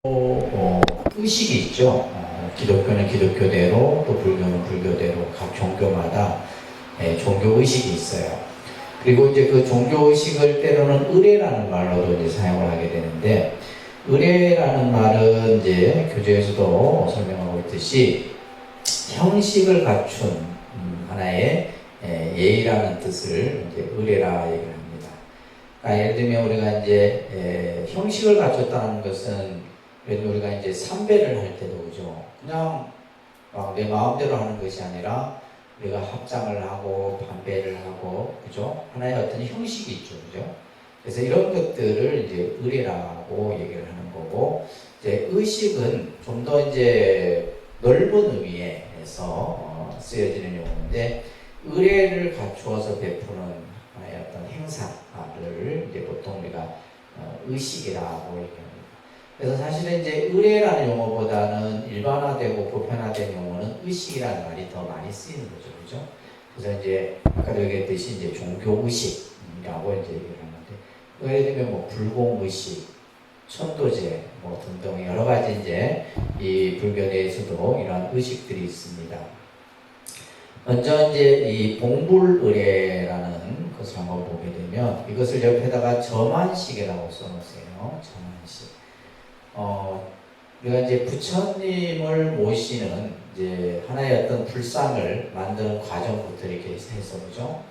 의식이 있죠. 기독교는 기독교대로 또 불교는 불교대로 각 종교마다 종교 의식이 있어요. 그리고 이제 그 종교 의식을 때로는 의례라는 말로도 이제 사용을 하게 되는데, 의례라는 말은 이제 교재에서도 설명하고 있듯이 형식을 갖춘 하나의 예의라는 뜻을 이제 의례라 얘기를 합니다. 그러니까 예를 들면 우리가 이제 형식을 갖췄다는 것은, 그래도 우리가 이제 삼배를 할 때도 그죠. 그냥 내 마음대로 하는 것이 아니라 우리가 합장을 하고 반배를 하고 그죠. 하나의 어떤 형식이 있죠, 그죠. 그래서 이런 것들을 이제 의례라고 얘기를 하는 거고, 이제 의식은 좀 더 이제 넓은 의미에서 쓰여지는 용어인데, 의례를 갖추어서 베푸는 하나의 어떤 행사를 이제 보통 우리가 의식이라고 얘기합니다. 그래서 사실은 이제 의례라는 용어보다는 일반화되고 보편화된 용어는 의식이라는 말이 더 많이 쓰이는 거죠, 그죠? 그래서 이제 아까도 얘기했듯이 이제 종교 의식이라고 이제 얘기를 하는데, 예를 들면 뭐 불공의식, 천도제 뭐 등등 여러 가지 이제 이 불교 내에서도 이런 의식들이 있습니다. 먼저 이제 이 봉불의례라는 것을 한번 보게 되면, 이것을 옆에다가 점안식이라고 써놓으세요. 점안식. 우리가 이제 부처님을 모시는 이제 하나의 어떤 불상을 만드는 과정부터 이렇게 해서 그죠?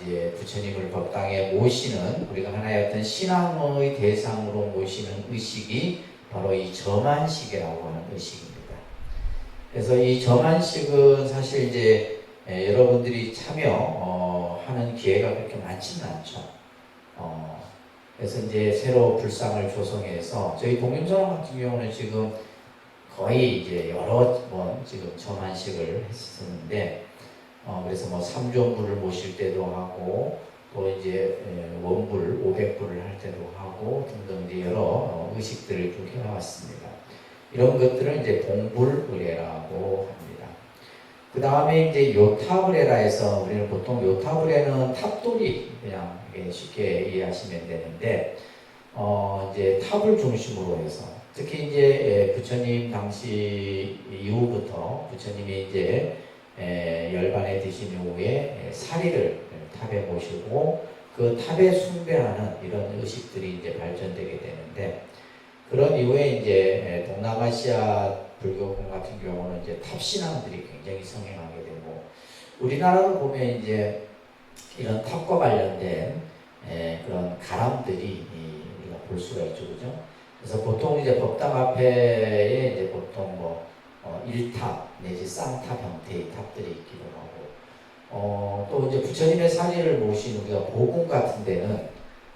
이제 부처님을 법당에 모시는, 우리가 하나의 어떤 신앙의 대상으로 모시는 의식이 바로 이 점안식이라고 하는 의식입니다. 그래서 이 점안식은 사실 이제 여러분들이 참여하는 기회가 그렇게 많지는 않죠. 그래서 이제 새로 불상을 조성해서 저희 독립선언 같은 경우는 지금 거의 이제 여러 번 지금 점안식을 했었는데, 그래서 뭐 삼존불을 모실 때도 하고 또 이제 원불 500불을 할 때도 하고 등등 이제 여러 의식들을 쭉 해왔습니다. 이런 것들은 이제 봉불의례라고 합니다. 그 다음에 이제 요탑의례라 해서, 우리는 보통 요탑의례는 탑돌이 그냥 쉽게 이해하시면 되는데, 이제 탑을 중심으로 해서, 특히 이제 부처님 당시 이후부터 부처님이 이제 열반에 드신 이후에 사리를 탑에 모시고 그 탑에 숭배하는 이런 의식들이 이제 발전되게 되는데, 그런 이후에 이제 동남아시아 불교권 같은 경우는 이제 탑신앙들이 굉장히 성행하게 되고, 우리나라로 보면 이제 이런 탑과 관련된 그런 가람들이 우리가 볼 수가 있죠, 그죠? 그래서 보통 이제 법당 앞에 이제 보통 뭐 1탑 내지 쌍탑 형태의 탑들이 있기도 하고, 또 이제 부처님의 사리를 모신 우리가 보궁 같은 데는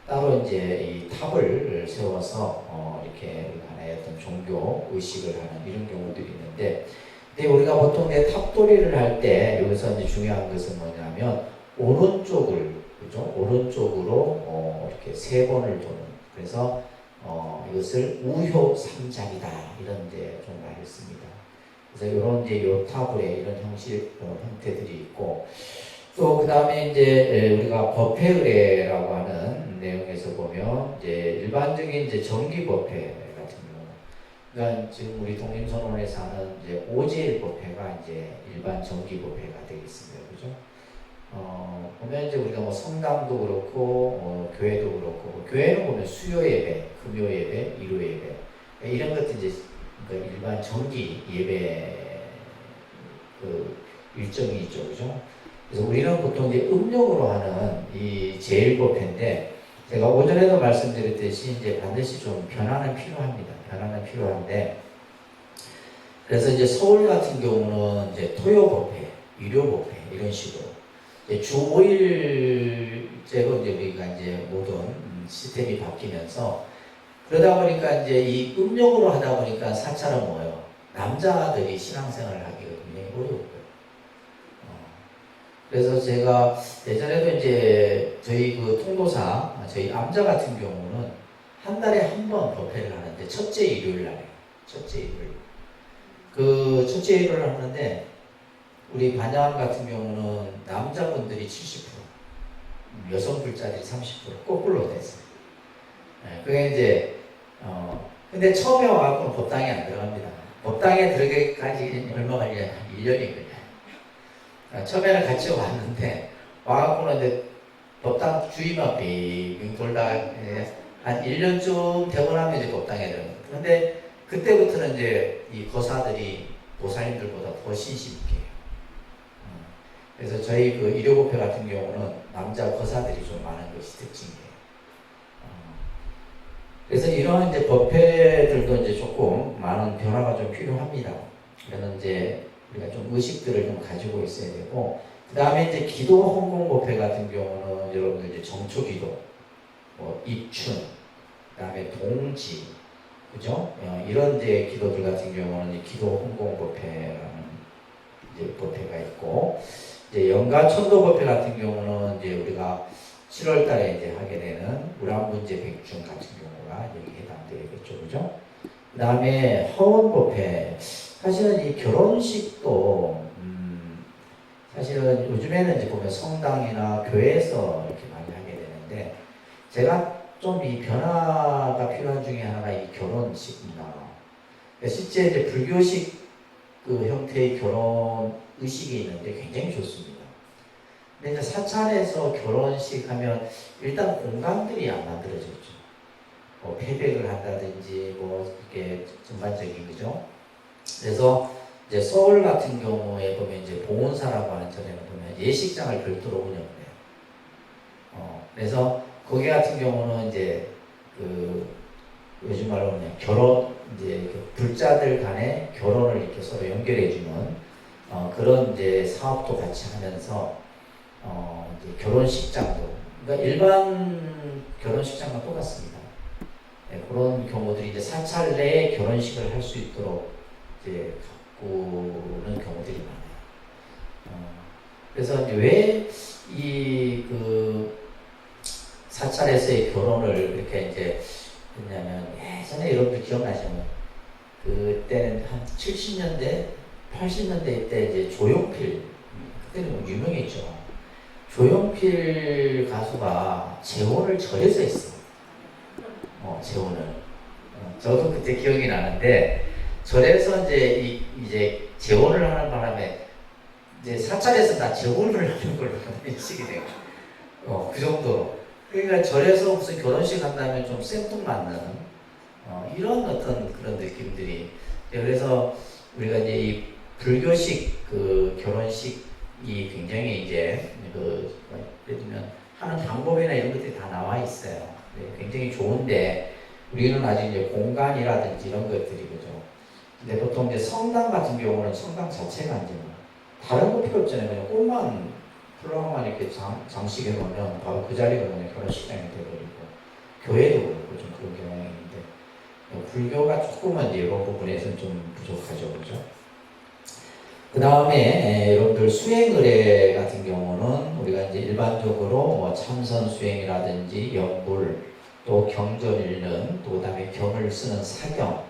따로 이제 이 탑을 세워서 이렇게 하나의 어떤 종교 의식을 하는 이런 경우들이 있는데, 근데 우리가 보통 탑돌이를 할 때 여기서 이제 중요한 것은 뭐냐면 오른쪽을, 그죠? 오른쪽으로 이렇게 세 번을 도는, 그래서 이것을 우효삼작이다 이런 이제 좀 말을 씁니다. 그래서 이런 이제 요탑의 이런 형식 형태들이 있고, 또 그 다음에 이제 우리가 법회의례라고 하는 내용에서 보면 이제 일반적인 이제 정기법회 같은 경우, 그러니까 지금 우리 독립선언에서 하는 이제 오제일 법회가 이제 일반 정기법회가 되겠습니다, 그죠? 보면 이제 우리가 뭐 성당도 그렇고 교회도 그렇고, 교회는 보면 수요 예배, 금요 예배, 일요 예배 이런 것들 이제 그러니까 일반 정기 예배 그 일정이 있죠, 그죠? 그래서 우리는 보통 이제 음력으로 하는 이 제일법회인데, 제가 오전에도 말씀드렸듯이 이제 반드시 좀 변화는 필요합니다. 변화는 필요한데, 그래서 이제 서울 같은 경우는 이제 토요법회, 일요법회 이런 식으로 이제 주 5일제로 이제 우리가 이제 모든 시스템이 바뀌면서, 그러다 보니까 이제 이 음력으로 하다 보니까 사찰은 뭐예요? 남자들이 신앙생활을 하기가 굉장히 어려워요. 그래서 제가 예전에도 이제 저희 그 통도사, 저희 암자 같은 경우는 한 달에 한 번 법회를 하는데, 첫째 일요일 날에, 첫째 일요일. 그 첫째 일요일을 하는데, 우리 반야암 같은 경우는 남자분들이 70%, 여성들짜리 30% 거꾸로 됐어요. 그게 이제, 근데 처음에 와갖고는 법당에 안 들어갑니다. 법당에 들어가기까지 얼마 걸려요? 1년이 걸려요. 처음에는 같이 왔는데, 와갖고는 이제 법당 주위만 빙빙 돌다가 한 1년쯤 되고 나면 이제 법당에 들어갑니다. 근데 그때부터는 이제 이 거사들이 보살님들보다 더 신심 있게 해요. 그래서 저희 그 일요법회 같은 경우는 남자 거사들이 좀 많은 것이 특징이에요. 그래서 이러한 이제 법회들도 이제 조금 많은 변화가 좀 필요합니다. 그래서 이제 우리가 좀 의식들을 좀 가지고 있어야 되고, 그 다음에 이제 기도 헌공 법회 같은 경우는 여러분들 이제 정초기도, 뭐 입춘, 그 다음에 동지, 그죠? 이런 이제 기도들 같은 경우는 기도 헌공 법회라는 이제 법회가 있고, 이제 영가천도 법회 같은 경우는 이제 우리가 7월 달에 이제 하게 되는 우란문제 백중 같은 경우가 여기 해당되겠죠, 그죠? 그 다음에 허원법회. 사실은 이 결혼식도, 사실은 요즘에는 이제 보면 성당이나 교회에서 이렇게 많이 하게 되는데, 제가 좀 이 변화가 필요한 중에 하나가 이 결혼식입니다. 그러니까 실제 이제 불교식 그 형태의 결혼 의식이 있는데 굉장히 좋습니다. 근데 이제 사찰에서 결혼식 하면 일단 공간들이 안 만들어졌죠. 뭐 패백을 한다든지 뭐 이렇게 전반적인 거죠. 그래서 이제 서울 같은 경우에 보면 이제 봉온사라고 하는 절에는 보면 예식장을 별도로 운영을 해요. 그래서 거기 같은 경우는 이제 그 요즘 말로 그냥 결혼 이제 불자들 간의 결혼을 이렇게 서로 연결해주는 그런 이제 사업도 같이 하면서 이제 결혼식장도 그러니까 일반 결혼식장과 똑같습니다. 네, 그런 경우들이 이제 사찰 내에 결혼식을 할 수 있도록 이제 가꾸는 경우들이 많아요. 그래서 이제 왜 이 그 사찰에서의 결혼을 이렇게 이제 했냐면 예전에 여러분들 기억나시면 그때는 한 70년대, 80년대 때 이제 조용필 그때는 뭐 유명했죠. 조용필 가수가 재혼을 절에서 했어요. 재혼을. 저도 그때 기억이 나는데 절에서 이제 재혼을 하는 바람에 이제 사찰에서 다 재혼을 하는 걸로 인식이 돼요. 그 정도로. 그러니까 절에서 무슨 결혼식 한다면 좀 생뚱맞는 이런 어떤 그런 느낌들이. 그래서 우리가 이제 이 불교식 그 결혼식이 굉장히 이제 예를 들면 하는 방법이나 이런 것들이 다 나와 있어요. 굉장히 좋은데 우리는 아직 이제 공간이라든지 이런 것들이 그죠. 근데 보통 이제 성당 같은 경우는 성당 자체가 이제 다른 거 필요 없잖아요. 그냥 꽃만 플라워만 이렇게 장식해 놓으면 바로 그 자리가 그냥 결혼식장이 되어버리고 교회도 그렇고 좀 그런 경향이 있는데 불교가 조금은 이제 이런 부분에서는 좀 부족하죠, 그죠? 그 다음에 여러분들 수행의례 같은 경우는 우리가 이제 일반적으로 뭐 참선 수행이라든지 연불 또 경전 읽는 또 그다음에 경을 쓰는 사경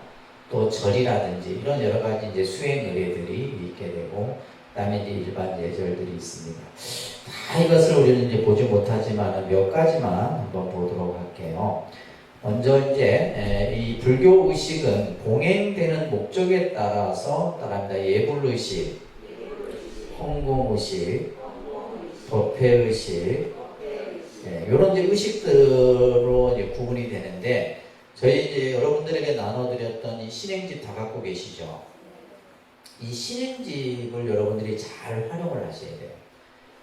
또 절이라든지 이런 여러 가지 이제 수행의례들이 있게 되고 그다음에 이제 일반 예절들이 있습니다. 다 이것을 우리는 이제 보지 못하지만 몇 가지만 한번 보도록 할게요. 먼저 이제 이 불교 의식은 봉행되는 목적에 따라서 따라합니다. 예불의식, 헌공의식, 법회의식, 이런 이제 의식들로 이제 구분이 되는데 저희 이제 여러분들에게 나눠드렸던 이 신행집 다 갖고 계시죠? 이 신행집을 여러분들이 잘 활용을 하셔야 돼요.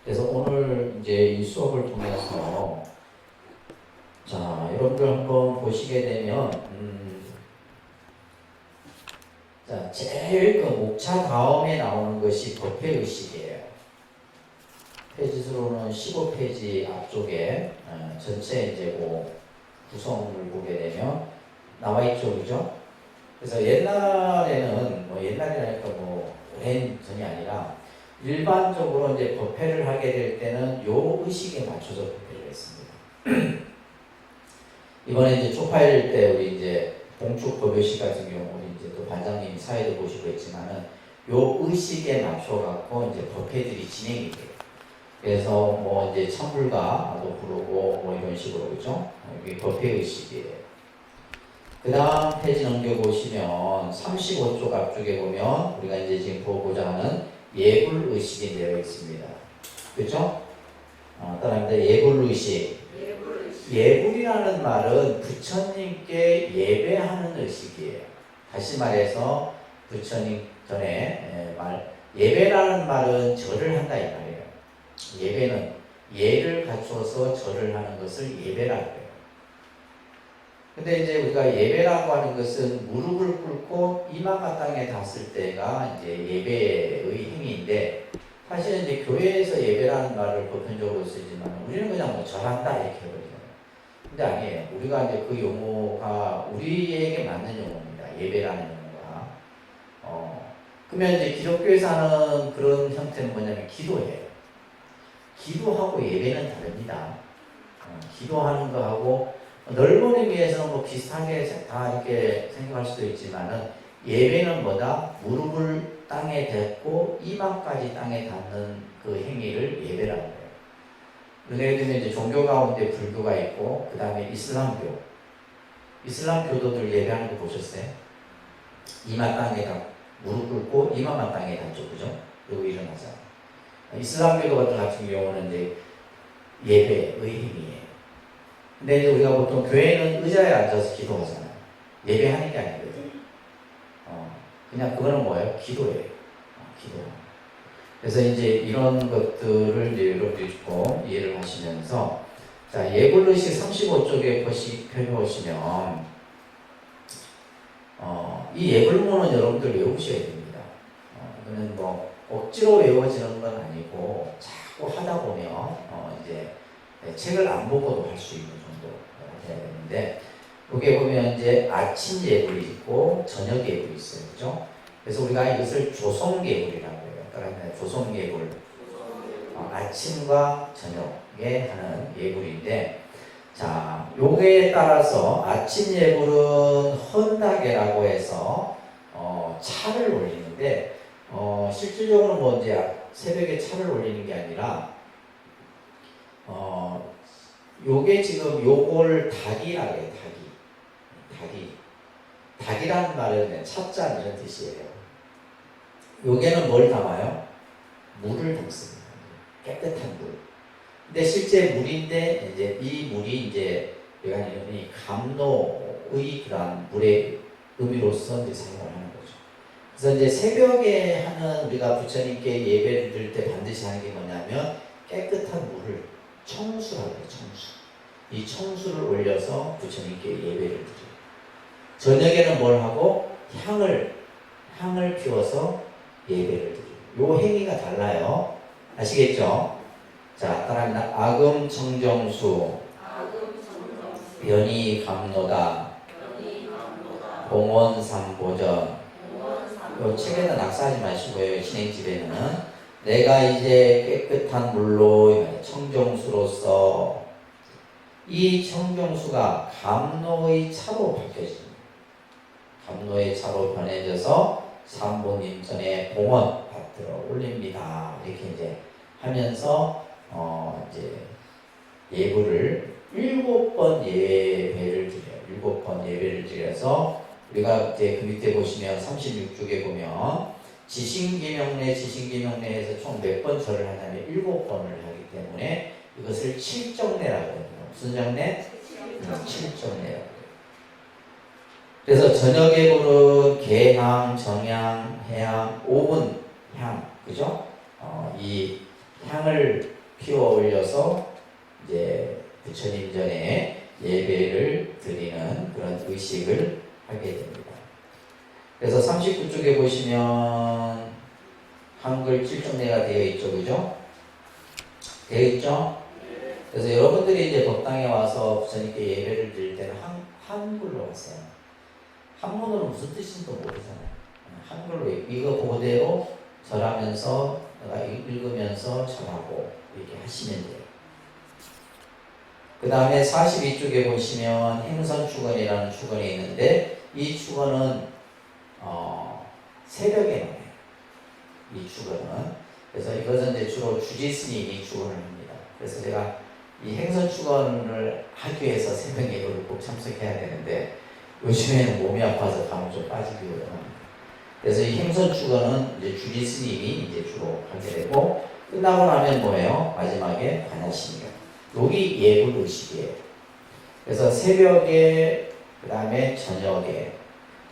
그래서 오늘 이제 이 수업을 통해서 자, 여러분들 한번 보시게 되면 자, 제일 그 목차 다음에 나오는 것이 법회의식이에요. 페이지수로는 15페이지 앞쪽에 전체 이제 뭐 구성을 보게 되면 나와 있죠, 그죠? 그래서 옛날에는 뭐 옛날이라니까 뭐 오랜 전이 아니라 일반적으로 이제 법회를 하게 될 때는 요 의식에 맞춰서 법회를 했습니다. 이번에 이제 초파일 때 우리 이제 봉축 법요식 같은 경우 우리 이제 또 반장님 사회도 보시고 있지만은 요 의식에 맞춰 갖고 이제 법회들이 진행이 돼요. 그래서 뭐 이제 천불가도 부르고 뭐 이런 식으로 그죠? 이게 법회 의식이에요. 그 다음 페이지 넘겨보시면 35쪽 앞쪽에 보면 우리가 이제 지금 보고자 하는 예불의식이 되어 있습니다. 그렇죠? 따라합니다. 예불의식. 예불이라는 말은 부처님께 예배하는 의식이에요. 다시 말해서 부처님 전에 예배라는 말은 절을 한다 이 말이에요. 예배는 예를 갖춰서 절을 하는 것을 예배라고 해요. 근데 이제 우리가 예배라고 하는 것은 무릎을 꿇고 이마가 땅에 닿았을 때가 이제 예배의 행위인데, 사실은 이제 교회에서 예배라는 말을 보편적으로 쓰지만 우리는 그냥 뭐 절한다 이렇게 그러잖아요. 근데 아니에요. 우리가 이제 그 용어가 우리에게 맞는 용어입니다. 예배라는 용어가. 그러면 이제 기독교에서 하는 그런 형태는 뭐냐면 기도예요. 기도하고 예배는 다릅니다. 기도하는 거하고 넓은 의미에서는 뭐 비슷하게 다 이렇게 생각할 수도 있지만은, 예배는 뭐다? 무릎을 땅에 댔고 이마까지 땅에 닿는 그 행위를 예배라고 해요. 예를 들면 이제 종교 가운데 불교가 있고, 그 다음에 이슬람교. 이슬람 교도들 예배하는 거 보셨어요? 이마 땅에 무릎 꿇고 이마만 땅에 닿죠, 그죠? 그리고 일어나잖아요. 이슬람교 같은 경우는 이제 예배의 행위예요. 근데 이제 우리가 보통 교회는 의자에 앉아서 기도하잖아요. 예배하는 게 아니거든요. 그냥 그거는 뭐예요? 기도예요. 기도. 그래서 이제 이런 것들을 이제 여러분들이 조금 이해를 하시면서, 자, 예불의식 35쪽에 펴보시면, 이 예불문은 여러분들 외우셔야 됩니다. 이거는 뭐 억지로 외워지는 건 아니고, 자꾸 하다 보면, 이제 책을 안 보고도 할 수 있는 정도 해야 되는데, 여기에 보면 이제 아침 예불이 있고 저녁 예불이 있어요. 그죠? 그래서 우리가 이것을 조성예불이라고 해요. 그러니까 조성예불. 아침과 저녁에 하는 예불인데, 자, 요게 따라서 아침 예불은 헌다계라고 해서 차를 올리는데, 실질적으로 뭐 이제 새벽에 차를 올리는 게 아니라, 요게 지금 요걸 닭이라고 해요. 닭이라는 말은 차자 이런 뜻이에요. 요게는 뭘 담아요? 물을 담습니다. 깨끗한 물. 근데 실제 물인데, 이제 이 물이 이제 우리가 이름이 감노의 그런 물의 의미로서 이제 사용을 하는 거죠. 그래서 이제 새벽에 하는 우리가 부처님께 예배를 드릴 때 반드시 하는 게 뭐냐면 깨끗한 물을 청수라고 해요. 청수. 이 청수를 올려서 부처님께 예배를 드려요. 저녁에는 뭘 하고? 향을 피워서 예배를 드려요. 요 행위가 달라요. 아시겠죠? 자, 따라합니다. 아금 청정수, 변이 감노다, 봉원 삼보전. 요 책에는 낙서하지 마시고요. 진행집에는 내가 이제 깨끗한 물로 청정수로서, 이 청정수가 감노의 차로 바뀌어집니다. 감노의 차로 변해져서 삼보님 전에 봉헌 받들어 올립니다. 이렇게 이제 하면서 이제 예불을 7번 예배를 드려요. 7번 예배를 드려서, 우리가 이제 그 밑에 보시면 36쪽에 보면 지신기명례에서 총 몇 번 절을 하냐면 7번을 하기 때문에 이것을 칠정례라고 해요. 무슨 정례? 칠정례라고 해요. 그래서 저녁에 부른 개향, 정향, 해향, 5분 향, 그죠? 이 향을 피워 올려서 이제 부처님 전에 예배를 드리는 그런 의식을 하게 됩니다. 그래서 39쪽에 보시면 한글 칠정례가 되어 있죠, 그죠? 되어 있죠? 그래서 여러분들이 이제 법당에 와서 부처님께 예배를 드릴 때는 한글로 왔어요. 한문으로 무슨 뜻인지도 모르잖아요. 한글로 이거 그대로 절하면서 내가 읽으면서 절하고 이렇게 하시면 돼요. 그 다음에 42쪽에 보시면 행선축원이라는 축원이 있는데, 이 축원은 새벽에 나와요. 이 축원은. 그래서 이것은 이제 주로 주지스님이 축원을 합니다. 그래서 제가 이 행선축원을 하기 위해서 새벽 예배를 꼭 참석해야 되는데, 요즘에는 몸이 아파서 감을 좀 빠지기로 합니다. 그래서 이 행선축어는 이제 주지 스님이 이제 주로 하게 되고, 끝나고 나면 뭐예요? 마지막에 반야신경. 여기 예불의식이에요. 그래서 새벽에, 그 다음에 저녁에.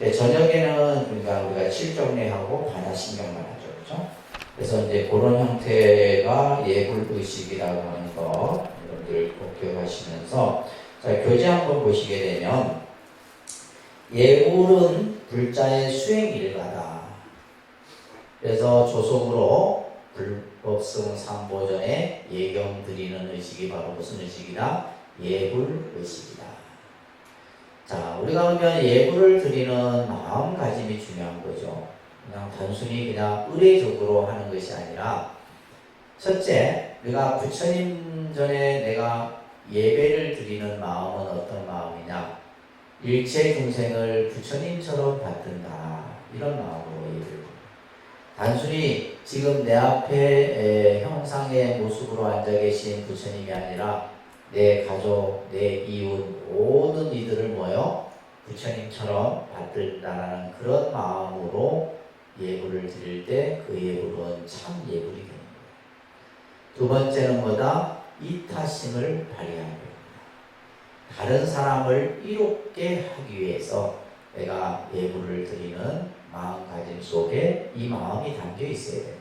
저녁에는 그러니까 우리가 칠정례하고 반야신경만 하죠. 그죠? 그래서 이제 그런 형태가 예불의식이라고 하는 거, 여러분들 꼭 기억하시면서, 자, 교재 한번 보시게 되면, 예불은 불자의 수행 일가다. 그래서 조속으로 불법성 삼보전에 예경 드리는 의식이 바로 무슨 의식이다? 예불 의식이다. 자, 우리가 그러면 예불을 드리는 마음가짐이 중요한 거죠. 그냥 단순히 그냥 의례적으로 하는 것이 아니라, 첫째, 우리가 부처님 전에 내가 예배를 드리는 마음은 어떤 마음이냐? 일체 중생을 부처님처럼 받든다. 이런 마음으로 예배를. 단순히 지금 내 앞에 형상의 모습으로 앉아 계신 부처님이 아니라 내 가족, 내 이웃, 모든 이들을 뭐요? 부처님처럼 받든다라는 그런 마음으로 예불을 드릴 때 그 예불은 참 예불이 되는 거예요. 두 번째는 뭐다? 이타심을 발휘하는 거예요. 다른 사람을 이롭게 하기 위해서 내가 예불을 드리는 마음가짐 속에 이 마음이 담겨 있어야 되는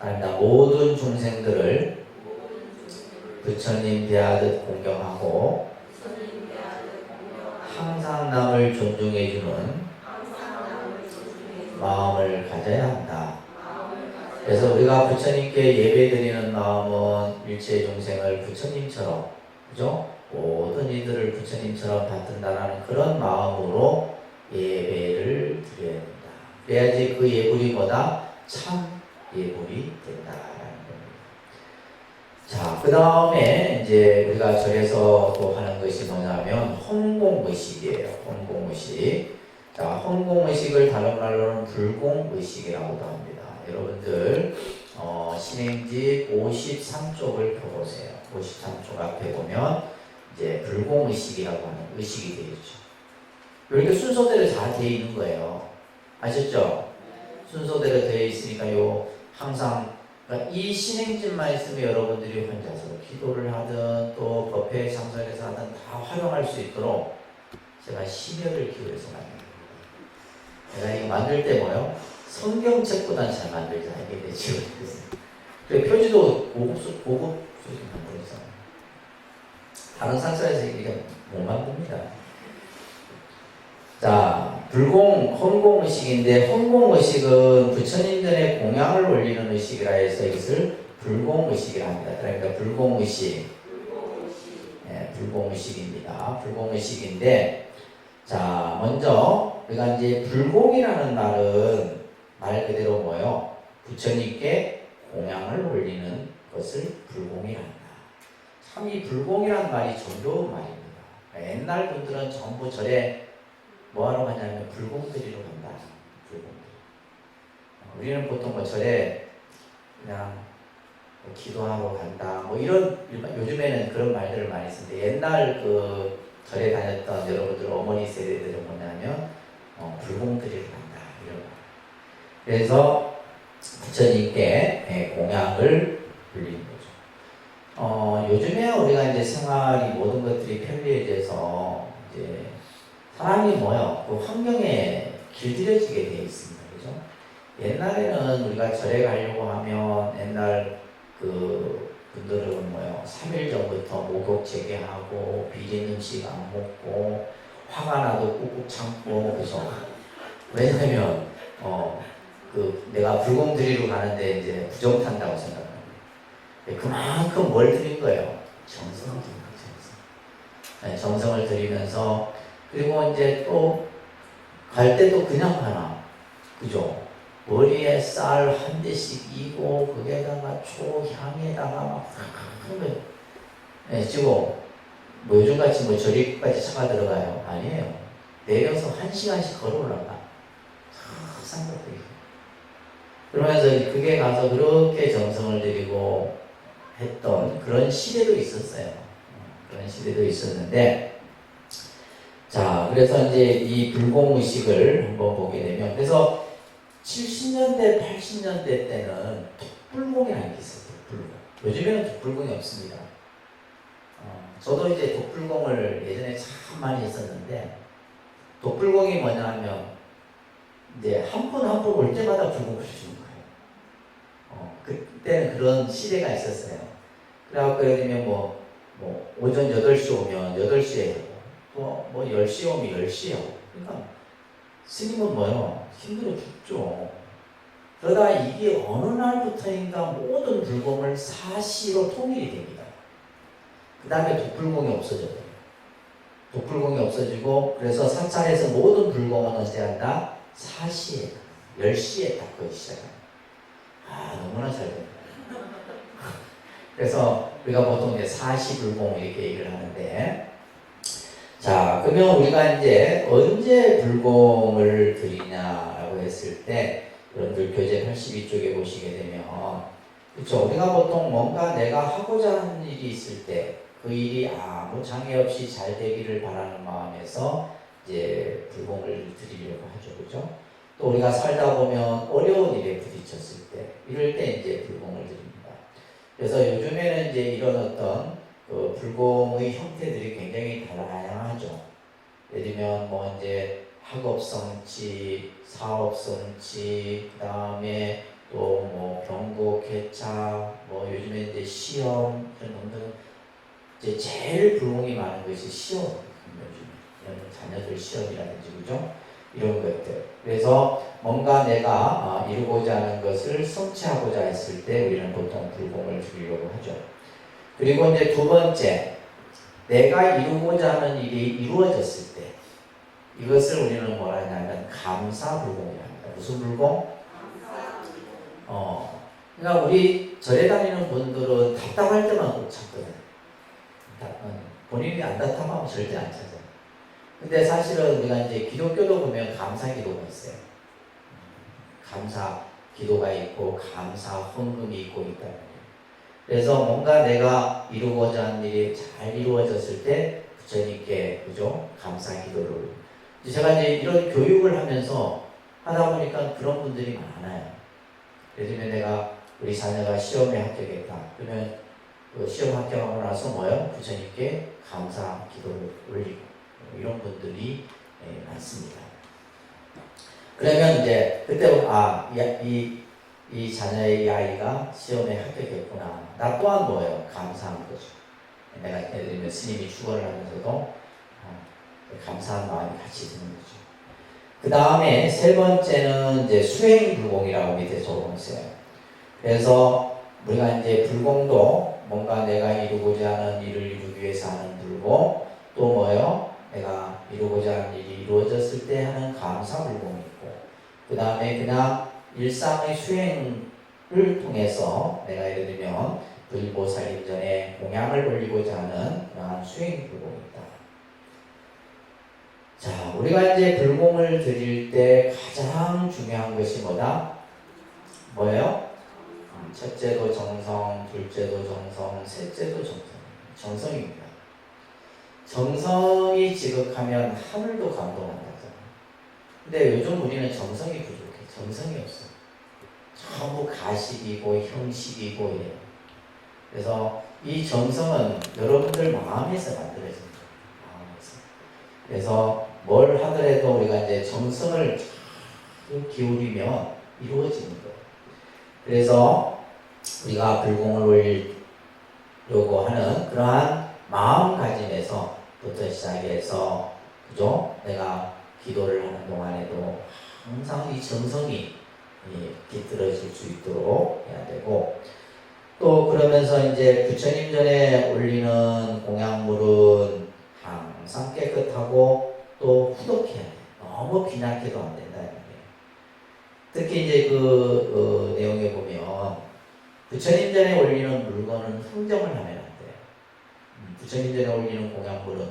거예요. 그러니까 모든 중생들을 부처님 대하듯 공경하고 항상 남을 존중해주는 마음을 가져야 한다. 그래서 우리가 부처님께 예배드리는 마음은 일체 중생을 부처님처럼, 그죠? 모든 이들을 부처님처럼 받든다라는 그런 마음으로 예배를 드려야 된다. 그래야지 그 예불이 뭐다? 참 예불이 된다라는 겁니다. 자, 그 다음에 이제 우리가 절에서 또 하는 것이 뭐냐면 혼공의식이에요. 혼공의식. 자, 혼공의식을 다른 말로는 불공의식이라고도 합니다. 여러분들 신행지 53쪽을 펴보세요. 53쪽 앞에 보면 이제 불공의식이라고 하는 의식이 되어 있죠. 이렇게 순서대로 다 되어 있는 거예요. 아셨죠? 순서대로 되어 있으니까 항상 그러니까 이 신행진만 있으면 여러분들이 혼자서 기도를 하든 또 법회 참석해서 하든 다 활용할 수 있도록 제가 심혈을 기울여서 만듭니다. 제가 이거 만들 때 뭐요? 성경책보다는 잘 만들자 이게 되죠. 그래서 표지도 고급 수준 만들어서 다른 상사에서 이게 못 만듭니다. 자, 혼공의식인데 혼공의식은 부처님 전에 공양을 올리는 의식이라 해서 이것을 불공의식이라 합니다. 그러니까 불공의식. 네, 불공의식입니다. 불공의식인데, 자, 먼저 우리가 이제 불공이라는 말은 말 그대로 뭐요? 부처님께 공양을 올리는 것을 불공이라 한다. 참 이 불공이라는 말이 정겨운 말입니다. 옛날 분들은 전부 절에 뭐하러 가냐면 불공 드리러 간다. 불공. 우리는 보통 뭐 절에 그냥 뭐 기도하러 간다. 뭐 이런 요즘에는 그런 말들을 많이 쓰는데 옛날 그 절에 다녔던 여러분들 어머니 세대들은 뭐냐면 불공 드리러 간다. 이런 말. 그래서 부처님께 공양을 올리는 거죠. 요즘에 우리가 이제 생활이 모든 것들이 편리해져서 이제 사람이 뭐요? 그 환경에 길들여지게 되어 있습니다. 그죠? 옛날에는 우리가 절에 가려고 하면 옛날 그 분들은 뭐요? 3일 전부터 목욕 재개하고 비린 음식 안 먹고 화가 나도 꾹꾹 참고 그죠? 왜냐면 그 내가 불공 드리러 가는데 이제 부정 탄다고 생각합니다. 그만큼 뭘 드린 거예요? 정성을 드린 거예요. 정성. 네, 정성을 드리면서 그리고 이제 또 갈 때도 그냥 가나 그죠? 머리에 쌀 한 대씩 이고 거기에다가 초향에다가 막 큰거 지금 뭐 요즘같이 뭐 저리까지 차가 들어가요? 아니에요. 내려서 1시간씩 걸어 올라가. 항상 그렇게. 그러면서 그게 가서 그렇게 정성을 들이고 했던 그런 시대도 있었어요. 그런 시대도 있었는데 자, 그래서 이제 이 불공의식을 한번 보게 되면, 그래서 70년대, 80년대 때는 독불공이라는 게 있어요. 독불공. 요즘에는 독불공이 없습니다. 저도 이제 독불공을 예전에 참 많이 했었는데, 독불공이 뭐냐 하면, 이제 한 분 한 분 올 때마다 불공을 주는 거예요. 그때는 그런 시대가 있었어요. 그래갖고 예를 들면 뭐 오전 8시 오면 8시에 하고, 또 뭐 10시 오면 10시에 하고. 그러니까 스님은 뭐요? 힘들어 죽죠. 그러다 이게 어느 날부터인가 모든 불공을 사시로 통일이 됩니다. 그 다음에 독불공이 없어져요. 독불공이 없어지고, 그래서 사찰에서 모든 불공은 언제 한다? 4시에, 10시에 딱 거기 시작합니다. 너무나 잘 됩니다. 그래서 우리가 보통 이제 4시 불공 이렇게 얘기를 하는데, 자, 그러면 우리가 이제 언제 불공을 드리냐라고 했을 때, 여러분들 교재 82쪽에 보시게 되면, 그렇죠. 우리가 보통 뭔가 내가 하고자 하는 일이 있을 때, 그 일이 아무 장애 없이 잘 되기를 바라는 마음에서 이제 불공을 드리려고 하죠, 그렇죠? 또 우리가 살다 보면 어려운 일에 부딪혔을 때, 이럴 때 이제 불공을 드립니다. 그래서 요즘에는 이제 이런 어떤 불공의 형태들이 굉장히 다양하죠. 예를 들면 뭐 이제 학업 성취, 사업 성취, 그 다음에 또 뭐 병고 개차, 뭐 요즘에 이제 시험 이런 등등. 이제 제일 불공이 많은 것이 시험, 요즘 자녀들 시험이라든지 그죠? 이런 것들. 그래서 뭔가 내가 이루고자 하는 것을 성취하고자 했을 때 우리는 보통 불공을 드리려고 하죠. 그리고 이제 두 번째, 내가 이루고자 하는 일이 이루어졌을 때 이것을 우리는 뭐라 하냐면 감사불공이라고 합니다. 무슨 불공? 그러니까 우리 절에 다니는 분들은 답답할 때만 꼭 찾거든요. 본인이 안 답답하면 절대 안 찾아요. 근데 사실은 우리가 이제 기독교도 보면 감사 기도가 있어요. 감사 기도가 있고 감사 헌금이 있고 있다는 거예요. 그래서 뭔가 내가 이루고자 하는 일이 잘 이루어졌을 때 부처님께 그죠? 감사 기도를. 제가 이제 이런 교육을 하면서 하다 보니까 그런 분들이 많아요. 예를 들면 내가 우리 자녀가 시험에 합격했다. 그러면 그 시험 합격하고 나서 뭐요? 부처님께 감사 기도를 올리고 이런 분들이 많습니다. 그러면 이제 그때 이 자녀의 아이가 시험에 합격했구나. 나 또한 뭐예요? 감사한 거죠. 내가 예를 들면 스님이 축원을 하면서도 감사한 마음이 같이 드는 거죠. 그 다음에 세 번째는 이제 수행불공이라고 밑에 적어놓으세요. 그래서 우리가 이제 불공도 뭔가 내가 이루고자 하는 일을 이루기 위해서 하는 불공, 또 뭐예요? 내가 이루고자 하는 일이 이루어졌을 때 하는 감사불공이 있고, 그 다음에 그냥 일상의 수행을 통해서 내가 예를 들면 불보살님 전에 공양을 올리고자 하는 그러한 수행불공이 있다. 자, 우리가 이제 불공을 드릴 때 가장 중요한 것이 뭐다? 뭐예요? 첫째도 정성, 둘째도 정성, 셋째도 정성. 정성입니다. 정성이 지극하면 하늘도 감동한다잖아요. 근데 요즘 우리는 정성이 부족해. 정성이 없어. 전부 가식이고 형식이고 이래요. 그래서 이 정성은 여러분들 마음에서 만들어집니다. 마음에서. 그래서 뭘 하더라도 우리가 이제 정성을 잘 기울이면 이루어지는 거예요. 그래서 우리가 불공을 올리려고 하는 그러한 마음가짐에서부터 시작해서 그죠? 내가 기도를 하는 동안에도 항상 이 정성이 깃들어질 수 있도록 해야 되고, 또 그러면서 이제 부처님 전에 올리는 공양물은 항상 깨끗하고 또 후덕해야 돼. 너무 비난해도 안 된다는 거예요. 특히 이제 그 내용에 보면 부처님 전에 올리는 물건은 흥정을 하면 안 돼요. 부처님 전에 올리는 공양물은.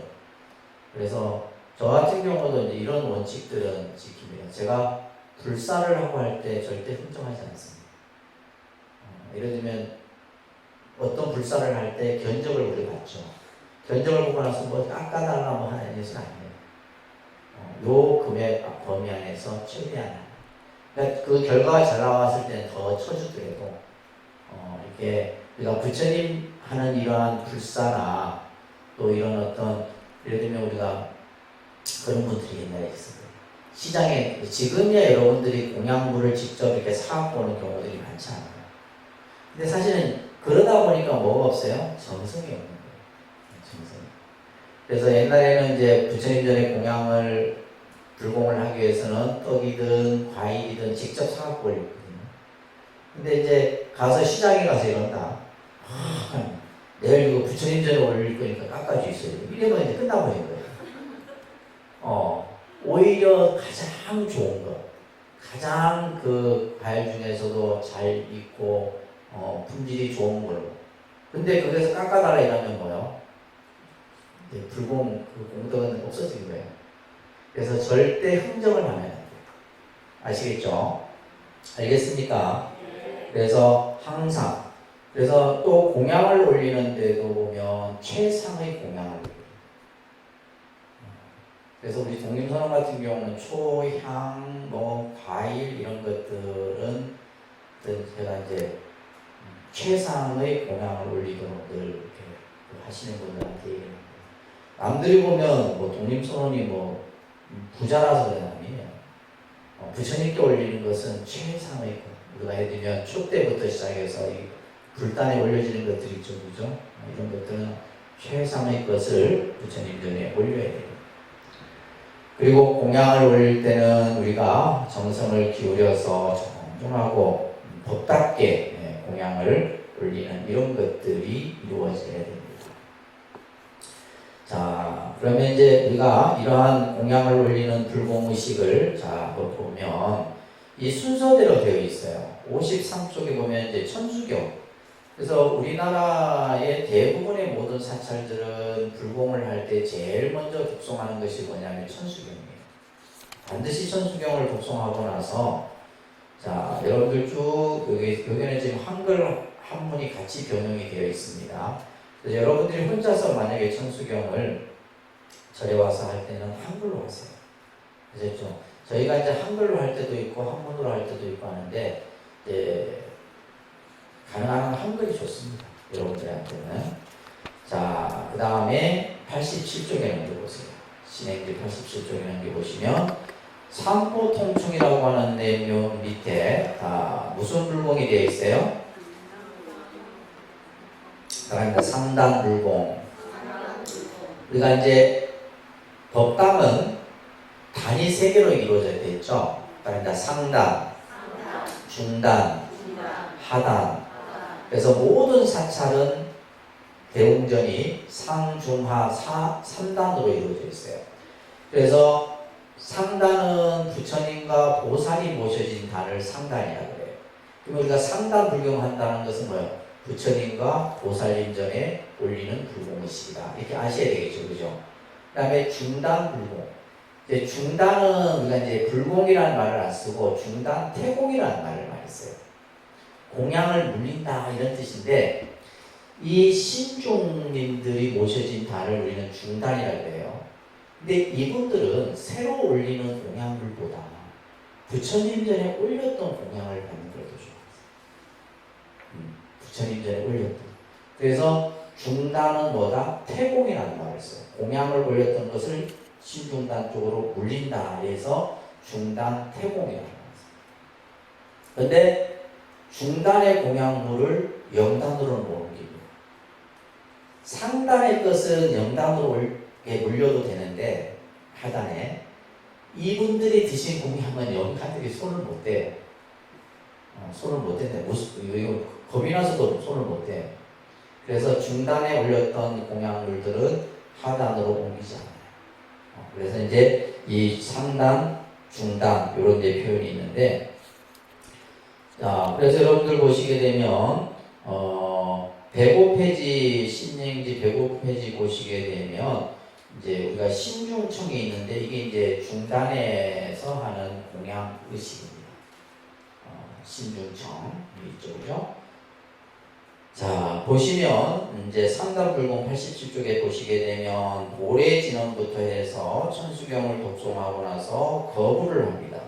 그래서 저 같은 경우도 이제 이런 원칙들은 지킵니다. 제가 불사를 하고 할 때 절대 흥정하지 않습니다. 예를 들면 어떤 불사를 할 때 견적을 우리 받죠. 견적을 보고 나서 뭐 깎아달라 뭐 하는 것은 아니에요. 요 금액 범위 안에서 최대한. 그러니까 그 결과가 잘 나왔을 때는 더 쳐주더라도 이렇게 우리가 부처님 하는 이러한 불사나 또 이런 어떤 예를 들면 우리가 그런 분들이 옛날에 있었거든요. 시장에 지금이야 여러분들이 공약물을 직접 이렇게 사갖고 오는 경우들이 많지 않아요. 근데 사실은 그러다 보니까 뭐가 없어요? 정성이 없는 거예요. 정성. 그래서 옛날에는 이제 부처님 전에 공양을 불공을 하기 위해서는 떡이든 과일이든 직접 사갖고 올렸거든요. 근데 이제 가서 시장에 가서 이런다. 내일 이거 부처님 전에 올릴 거니까 깎아주세요. 이러면 이제 끝나버린 거예요. 오히려 가장 좋은 거, 가장 그 과일 중에서도 잘 익고 품질이 좋은 걸로. 근데 거기서 깎아달라 이러면 뭐요? 불공 그 공덕은 없어지는 거예요. 그래서 절대 흥정을 하면 안 돼요. 아시겠죠? 알겠습니까? 그래서 항상 그래서 또 공양을 올리는 데도 보면 최상의 공양을 올려요. 그래서 우리 독림선언 같은 경우는 초향, 과일 이런 것들은 제가 이제 최상의 공양을 올리도록 늘 이렇게 하시는 분들한테 얘기합니다. 남들이 보면 독림선언이 부자라서 그런 아니에요. 부처님께 올리는 것은 최상의 것. 우리가 예를 들면 초 때부터 시작해서 이 불단에 올려지는 것들이 있죠, 그죠? 이런 것들은 최상의 것을 부처님 전에 올려야 돼요. 그리고 공양을 올릴 때는 우리가 정성을 기울여서 정중하고 법답게 공양을 올리는 이런 것들이 이루어져야 됩니다. 자, 그러면 이제 우리가 이러한 공양을 올리는 불공의식을 보면 이 순서대로 되어 있어요. 53쪽에 보면 이제 천수경. 그래서 우리나라의 대부분의 모든 사찰들은 불공을 할 때 제일 먼저 독송하는 것이 뭐냐면 천수경이에요. 반드시 천수경을 독송하고 나서 자, 여러분들 쭉 여기는 지금 한글 한문이 같이 변형이 되어 있습니다. 그래서 여러분들이 혼자서 만약에 천수경을 절에 와서 할 때는 한글로 하세요. 아셨죠? 저희가 이제 한글로 할 때도 있고 한문으로 할 때도 있고 하는데 가능한 한글이 좋습니다. 여러분들한테는. 자, 그 다음에 87쪽에 넘겨보세요. 신행기 87쪽에 넘겨보시면 삼보통충이라고 하는 내용 밑에 무슨 불공이 되어 있어요? 그러니까 상단불공. 우리가 이제 법당은 단이 3개로 이루어져 있죠. 그러니까 상단, 중단, 하단. 그래서 모든 사찰은 대웅전이 상중하 3단으로 이루어져 있어요. 그래서 상단은 부처님과 보살이 모셔진 단을 상단이라고 해요. 그럼 우리가 상단 불경한다는 것은 뭐예요? 부처님과 보살님 전에 올리는 불공의식이다. 이렇게 아셔야 되겠죠, 그죠? 그 다음에 중단 불공. 이제 중단은 우리가 이제 불공이라는 말을 안 쓰고 중단 태공이라는 말을 많이 써요. 공양을 물린다 이런 뜻인데 이 신중님들이 모셔진 단을 우리는 중단이라고 해요. 근데 이분들은 새로 올리는 공양물보다 부처님 전에 올렸던 공양을 받는 걸 더 좋아해요. 부처님 전에 올렸던. 그래서 중단은 뭐다? 태공이라는 말을 써요. 공양을 올렸던 것을 신중단 쪽으로 물린다 해서 중단 태공이라는 말을 써요. 그런데 중단의 공양물을 영단으로 못 옮깁니다. 상단의 것은 영단으로 물려도 되는데 하단에 이분들이 드신 공양은 영단들이 손을 못 대요. 손을 못 댄대. 이거 겁이 나서도 손을 못 대요. 그래서 중단에 올렸던 공양물들은 하단으로 옮기지 않아요. 그래서 이제 이 상단, 중단 이런 데 표현이 있는데 자, 그래서 여러분들 보시게 되면 105페이지 신행지 105페이지 보시게 되면 이제 우리가 신중청이 있는데 이게 이제 중단에서 하는 공양 의식입니다. 신중청 있죠, 그죠? 자, 보시면 이제 삼단불공 87쪽에 보시게 되면 고래진원부터 해서 천수경을 독송하고 나서 거부를 합니다.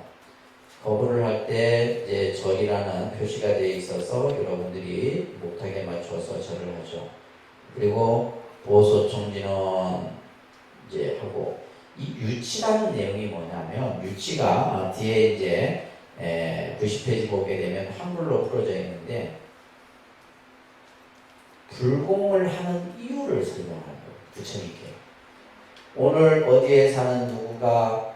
거부를 할 때 이제 절이라는 표시가 되어 있어서 여러분들이 목탁에 맞춰서 절을 하죠. 그리고 보소청진원 이제 하고, 이 유치라는 내용이 뭐냐면, 유치가 뒤에 이제 90페이지 보게 되면 한글로 풀어져 있는데, 불공을 하는 이유를 설명하는 거예요. 부처님께. 오늘 어디에 사는 누구가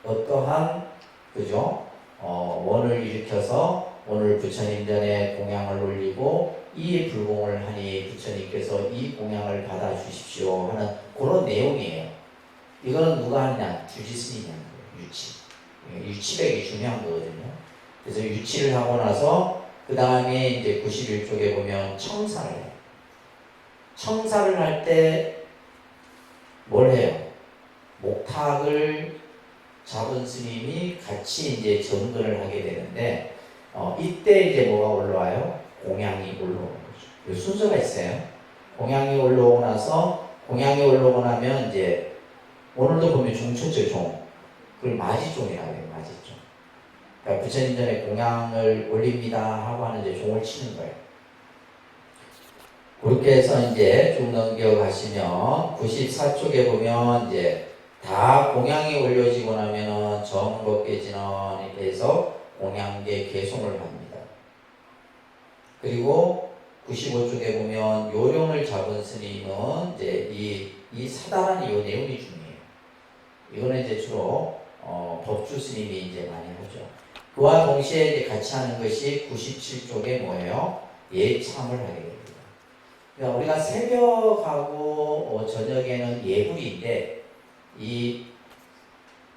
어떠한, 그죠? 원을 일으켜서 오늘 부처님 전에 공양을 올리고 이 불공을 하니 부처님께서 이 공양을 받아 주십시오 하는 그런 내용이에요. 이거는 누가 하느냐? 주지스님이 하는 거예요. 유치. 유치백이 중요한 거거든요. 그래서 유치를 하고 나서 그 다음에 이제 91쪽에 보면 청사를 해요. 청사를 할 때 뭘 해요? 목탁을 잡은 스님이 같이 이제 정근을 하게 되는데, 이때 이제 뭐가 올라와요? 공양이 올라오는 거죠. 이 순서가 있어요. 공양이 올라오고 나서, 공양이 올라오고 나면 이제, 오늘도 보면 종 쳤죠, 종. 그걸 마지종이라고 해요, 마지종. 그러니까 부처님 전에 공양을 올립니다 하고 하는 이제 종을 치는 거예요. 그렇게 해서 이제 쭉 넘겨가시면 94쪽에 보면 이제 다 공양이 올려지고 나면은 정법계 진언이 돼서 공양계 개송을 합니다. 그리고 95쪽에 보면 요령을 잡은 스님은 이제 이 사다라는 이 내용이 중요해요. 이거는 이제 주로 법주 스님이 이제 많이 하죠. 그와 동시에 이제 같이 하는 것이 97쪽에 뭐예요? 예참을 하게 됩니다. 그러니까 우리가 새벽하고 저녁에는 예불인데 이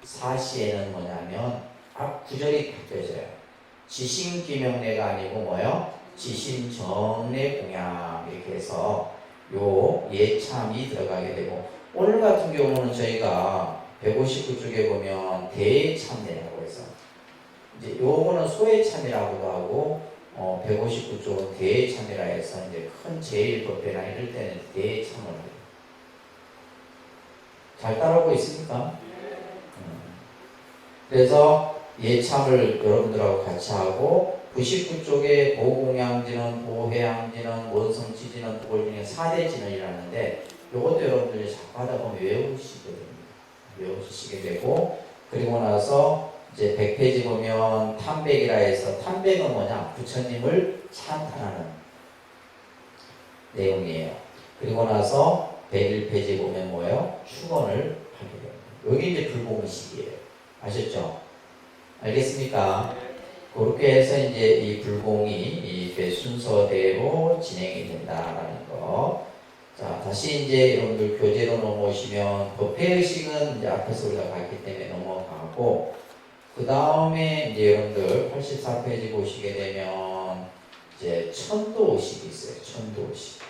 사시에는 뭐냐면 앞 구절이 바뀌어져요. 지신기명례가 아니고 뭐요? 지신정례 공양 이렇게 해서 요 예참이 들어가게 되고, 오늘 같은 경우는 저희가 159쪽에 보면 대참례라고 해서 이제 요거는 소외참이라고도 하고 159쪽은 대참이라 해서 이제 큰 제일법회나 이럴 때는 대참을 해요. 잘 따라오고 있습니까? 그래서 예참을 여러분들하고 같이 하고, 99쪽에 보공양진은, 보해양진은, 원성치진은, 보골진은 4대 진언이라는데 요것도 여러분들이 자꾸 하다 보면 외우시게 됩니다. 외우시게 되고, 그리고 나서 이제 100페이지 보면 탐백이라 해서, 탐백은 뭐냐? 부처님을 찬탄하는 내용이에요. 그리고 나서 101페이지 보면 뭐예요? 축원을 하게 됩니다. 여기 이제 불공의식이에요. 아셨죠? 알겠습니까? 그렇게 해서 이제 이 불공이 이렇게 순서대로 진행이 된다라는 거. 자, 다시 이제 여러분들 교재로 넘어오시면 법회의식은 이제 앞에서 우리가 봤기 때문에 넘어가고, 그 다음에 이제 여러분들 84페이지 보시게 되면 이제 천도의식이 있어요. 천도의식.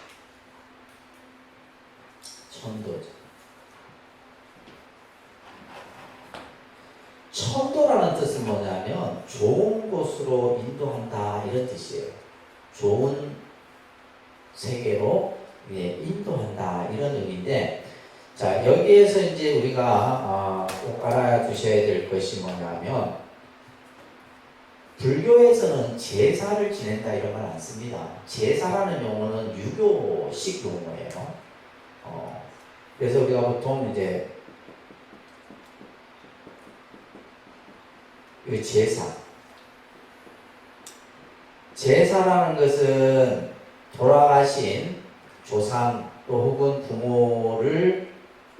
천도라는 뜻은 뭐냐면 좋은 곳으로 인도한다 이런 뜻이에요. 좋은 세계로 인도한다 이런 의미인데, 자, 여기에서 이제 우리가 꼭 알아두셔야 될 것이 뭐냐면, 불교에서는 제사를 지낸다 이런 말 안 씁니다. 제사라는 용어는 유교식 용어예요. 그래서 우리가 보통 이제 이 제사라는 것은 돌아가신 조상 또 혹은 부모를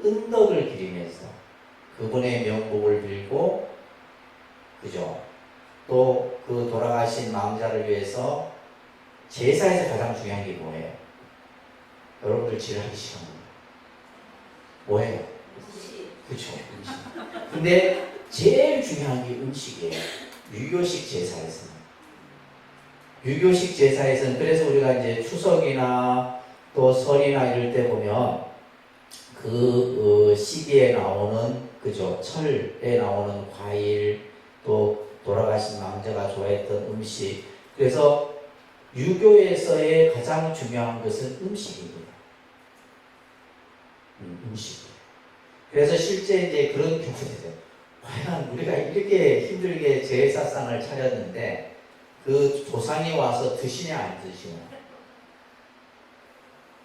은덕을 기리면서 그분의 명복을 빌고, 그죠? 또 그 돌아가신 마음자를 위해서 제사에서 가장 중요한 게 뭐예요? 여러분들 제일 하기 싫은 거 뭐예요? 그죠? 근데 제일 중요한 게 음식이에요. 유교식 제사에서는. 유교식 제사에서는, 그래서 우리가 이제 추석이나 또 설이나 이럴 때 보면 그 시기에 나오는, 그죠? 철에 나오는 과일, 또 돌아가신 망자가 좋아했던 음식. 그래서 유교에서의 가장 중요한 것은 음식입니다. 음식. 그래서 실제 이제 그런 경우들이죠. 과연 우리가 이렇게 힘들게 제사상을 차렸는데 그 조상이 와서 드시냐 안 드시냐.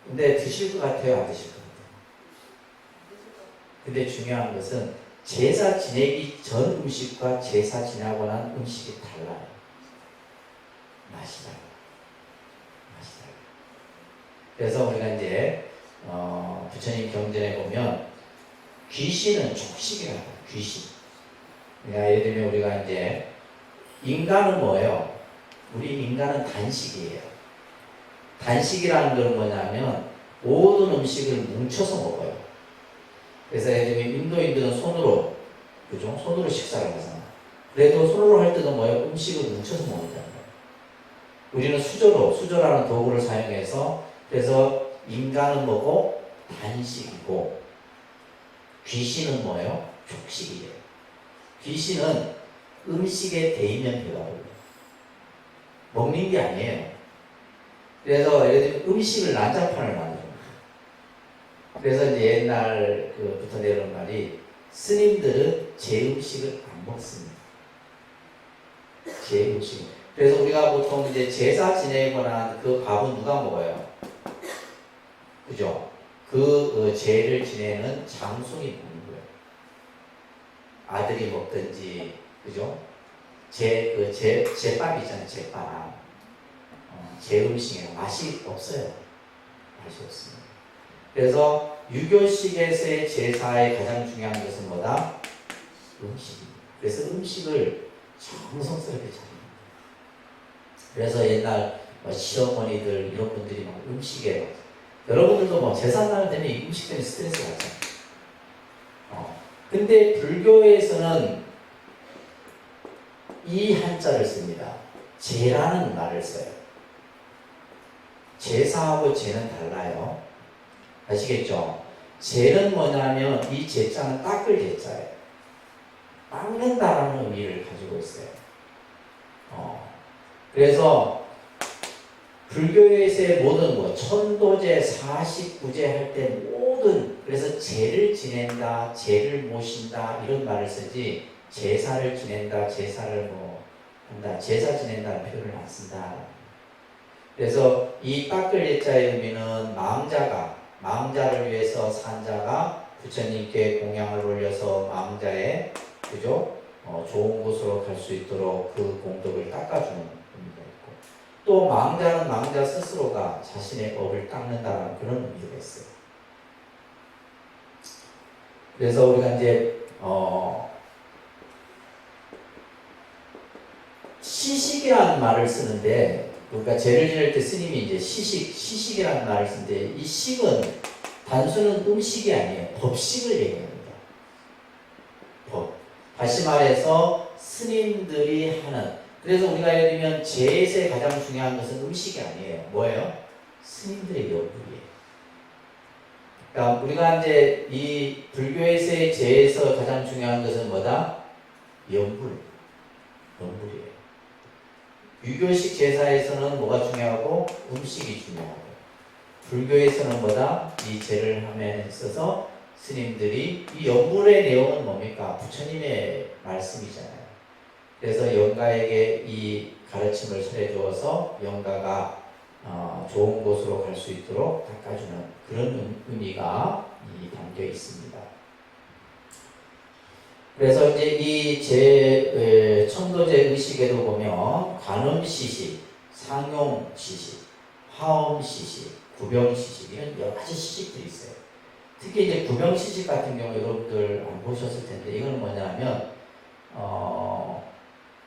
근데 드실 것 같아요, 안 드실 것 같아요. 근데 중요한 것은 제사 지내기 전 음식과 제사 지나고 난 음식이 달라요. 맛이 달라요. 맛이 달라요. 그래서 우리가 이제 부처님 경전에 보면 귀신은 족식이라고 해요. 귀신. 그러니까 예를 들면 우리가 이제 인간은 뭐예요? 우리 인간은 단식이에요. 단식이라는 건 뭐냐면 모든 음식을 뭉쳐서 먹어요. 그래서 예를 들면 인도인들은 손으로, 그죠? 손으로 식사를 하잖아요. 그래도 손으로 할 때도 뭐예요? 음식을 뭉쳐서 먹는다는 거예요. 우리는 수저라는 도구를 사용해서, 그래서 인간은 뭐고? 단식이고, 귀신은 뭐예요? 족식이에요. 귀신은 음식에 대이면 배가 불러요. 먹는 게 아니에요. 그래서 예를 들면 음식을 난장판을 만들어요. 그래서 이제 옛날부터 내려온 말이 스님들은 제 음식을 안 먹습니다. 제 음식. 그래서 우리가 보통 이제 제사 지내거나 그 밥은 누가 먹어요? 그죠? 그 제를 지내는 장손이 먹는 거예요. 아들이 먹든지, 그죠? 제밥 있잖아요, 제밥. 제 음식에 맛이 없어요. 맛이 없습니다. 그래서 유교식에서의 제사의 가장 중요한 것은 뭐다? 음식입니다. 그래서 음식을 정성스럽게 차립니다. 그래서 옛날 시어머니들 이런 분들이 막 음식에 여러분들도 뭐 제사날 되면 이 음식 때문에 스트레스 받잖아요. 근데 불교에서는 이 한자를 씁니다. 제라는 말을 써요. 제사하고 제는 달라요. 아시겠죠? 제는 뭐냐면 이 제자는 닦을 제자예요. 닦는다라는 의미를 가지고 있어요. 그래서 불교에서의 모든 천도제, 사식구제 할 때 모든, 그래서 제를 지낸다, 제를 모신다 이런 말을 쓰지 제사를 지낸다, 제사를 한다, 제사 지낸다는 표현을 안 쓴다. 그래서 이 닦을 제자의 의미는 망자를 위해서 산자가 부처님께 공양을 올려서 망자의, 그죠? 좋은 곳으로 갈 수 있도록 그 공덕을 닦아주는 의미가 있고, 또 망자는 망자 스스로가 자신의 업을 닦는다는 그런 의미가 있어요. 그래서 우리가 이제 시식이라는 말을 쓰는데, 그러니까 제를 지낼 때 스님이 이제 시식이라는 말을 쓰는데, 이 식은 단순한 음식이 아니에요. 법식을 얘기합니다. 법. 다시 말해서 스님들이 하는. 그래서 우리가 예를 들면 제에서 가장 중요한 것은 음식이 아니에요. 뭐예요? 스님들의 연불이에요. 그러니까 우리가 이제 이 불교에서의 제에서 가장 중요한 것은 뭐다? 연불이에요. 유교식 제사에서는 뭐가 중요하고? 음식이 중요하고, 불교에서는 뭐다? 이 제를 함에 있어서 스님들이, 이 연불의 내용은 뭡니까? 부처님의 말씀이잖아요. 그래서 영가에게 이 가르침을 설해 주어서 영가가 좋은 곳으로 갈 수 있도록 닦아주는 그런 의미가 담겨 있습니다. 그래서 이제 이 천도제 의식에도 보면 관음시식, 상용시식, 화엄시식, 구병시식 이런 여러 가지 시식들이 있어요. 특히 이제 구병시식 같은 경우 여러분들 안 보셨을 텐데, 이거는 뭐냐면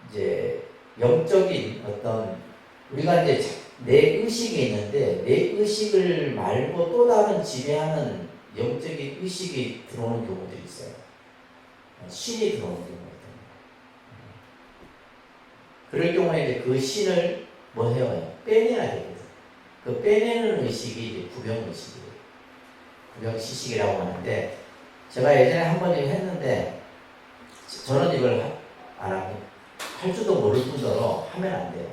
이제 영적인 어떤, 우리가 이제 내 의식이 있는데 내 의식을 말고 또 다른 지배하는 영적인 의식이 들어오는 경우들이 있어요. 신이 들어오는 경우가 있습니다. 그럴 경우에 이제 그 신을 뭐 해요? 빼내야 되거든. 그 빼내는 의식이 이제 구병의식이에요. 구병시식이라고 하는데, 제가 예전에 한 번 했는데, 저는 이걸 안 하고, 할 줄도 모를 뿐더러 하면 안 돼요.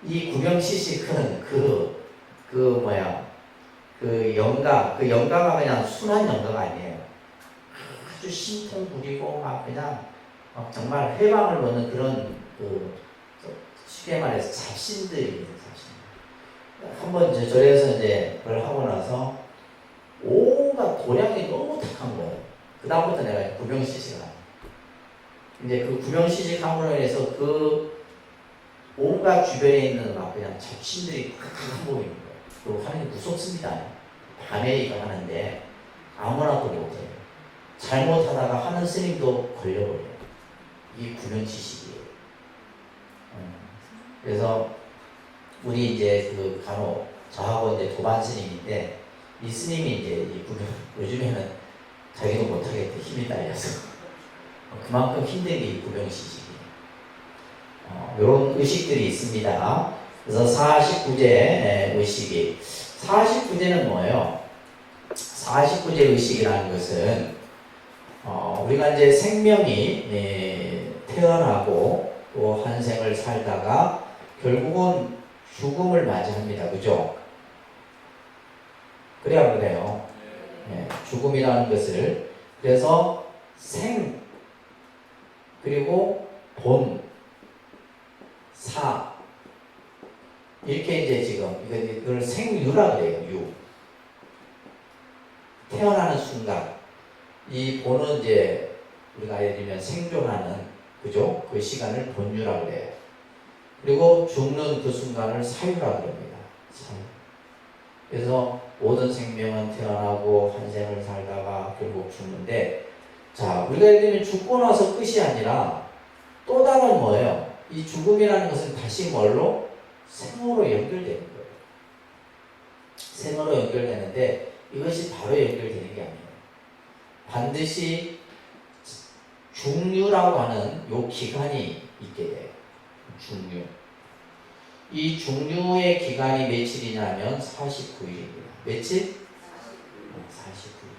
이 구명시식은 그 영가가 그냥 순한 영가가 아니에요. 아주 신통 부리고 막 그냥 정말 해방을 얻는 그런 쉽게 말해서 잡신들이에요, 잡신. 한번 절에서 이제 그걸 하고 나서 온갖 도량이 너무 탁한 거예요. 그다음부터 내가 구명시식을 하는. 이제 그 구명시식함으로 인해서 그 온갖 주변에 있는 막 그냥 잡신들이 탁탁 보이는 거예요. 그리고 하는 게 무섭습니다. 밤에 이거 하는데 아무나도 못해요. 잘못하다가 하는 스님도 걸려버려요. 이게 구명시식이에요. 그래서 우리 이제 그 간혹 저하고 이제 도반 스님인데 이 스님이 이제 이 구명 요즘에는 자기도 못하겠대 힘이 딸려서 그만큼 힘든 게 이 구명시식이에요. 이런 의식들이 있습니다. 그래서 49제 의식이 49제는 뭐예요? 49제 의식이라는 것은 우리가 이제 생명이 태어나고 또 한 생을 살다가 결국은 죽음을 맞이합니다. 그죠? 그래야 그래요. 네, 죽음이라는 것을 그래서 생 그리고 본 사 이렇게 이제 지금 이걸 생유라 그래요. 유 태어나는 순간 이 본은 이제 우리가 예를 들면 생존하는 그죠? 그 시간을 본유라 그래요. 그리고 죽는 그 순간을 사유라 그럽니다. 사유. 그래서 모든 생명은 태어나고 한 생을 살다가 결국 죽는데 자 우리가 예를 들면 죽고 나서 끝이 아니라 또 다른 뭐예요? 이 죽음이라는 것은 다시 뭘로? 생으로 연결되는 거예요. 생으로 연결되는데 이것이 바로 연결되는 게 아니에요. 반드시 중류라고 하는 요 기간이 있게 돼요. 중류. 이 중류의 기간이 며칠이냐면 49일입니다. 며칠? 49일.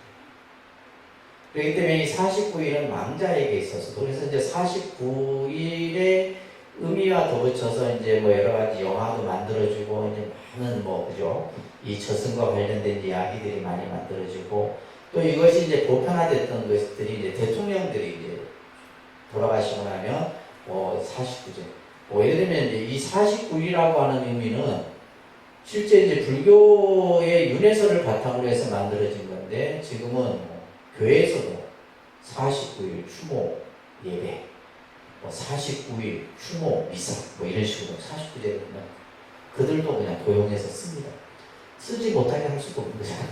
그렇기 때문에 이 49일은 망자에게 있어서 그래서 이제 49일의 의미와 덧붙여서 이제 뭐 여러 가지 영화도 만들어지고 이제 많은 뭐 그죠? 이 저승과 관련된 이야기들이 많이 만들어지고 또 이것이 이제 보편화됐던 것들이 이제 대통령들이 이제 돌아가시고 나면 49제. 예를 들면 이제 이 49일이라고 하는 의미는 실제 이제 불교의 윤회설을 바탕으로 해서 만들어진 건데 지금은 교회에서도 49일 추모 예배, 49일 추모 미사 이런 식으로 49제를 그냥 그들도 그냥 도용해서 씁니다. 쓰지 못하게 할 수도 없는 거잖아요.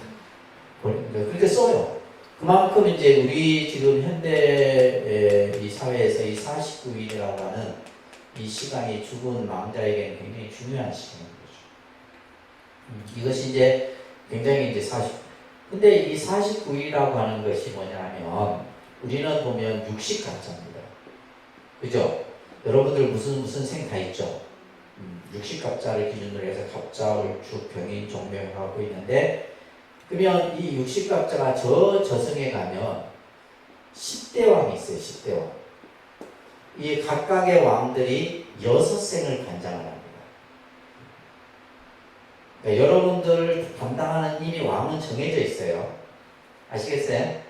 그렇게 써요. 그만큼 이제 우리 지금 현대 이 사회에서 이 49일이라고 하는 이 시간이 죽은 망자에게는 굉장히 중요한 시간인 거죠. 이것이 이제 굉장히 이제 근데 이 49일이라고 하는 것이 뭐냐면 우리는 보면 육식갑자입니다. 그죠? 여러분들 무슨 생 다 있죠? 육식갑자를 기준으로 해서 갑자, 을축, 병인, 종묘 하고 있는데 그러면 이 육식갑자가 저승에 가면 10대 왕이 있어요. 10대 왕. 이 각각의 왕들이 6생을 관장을 합니다. 그러니까 여러분들 담당하는 이미 왕은 정해져 있어요. 아시겠어요?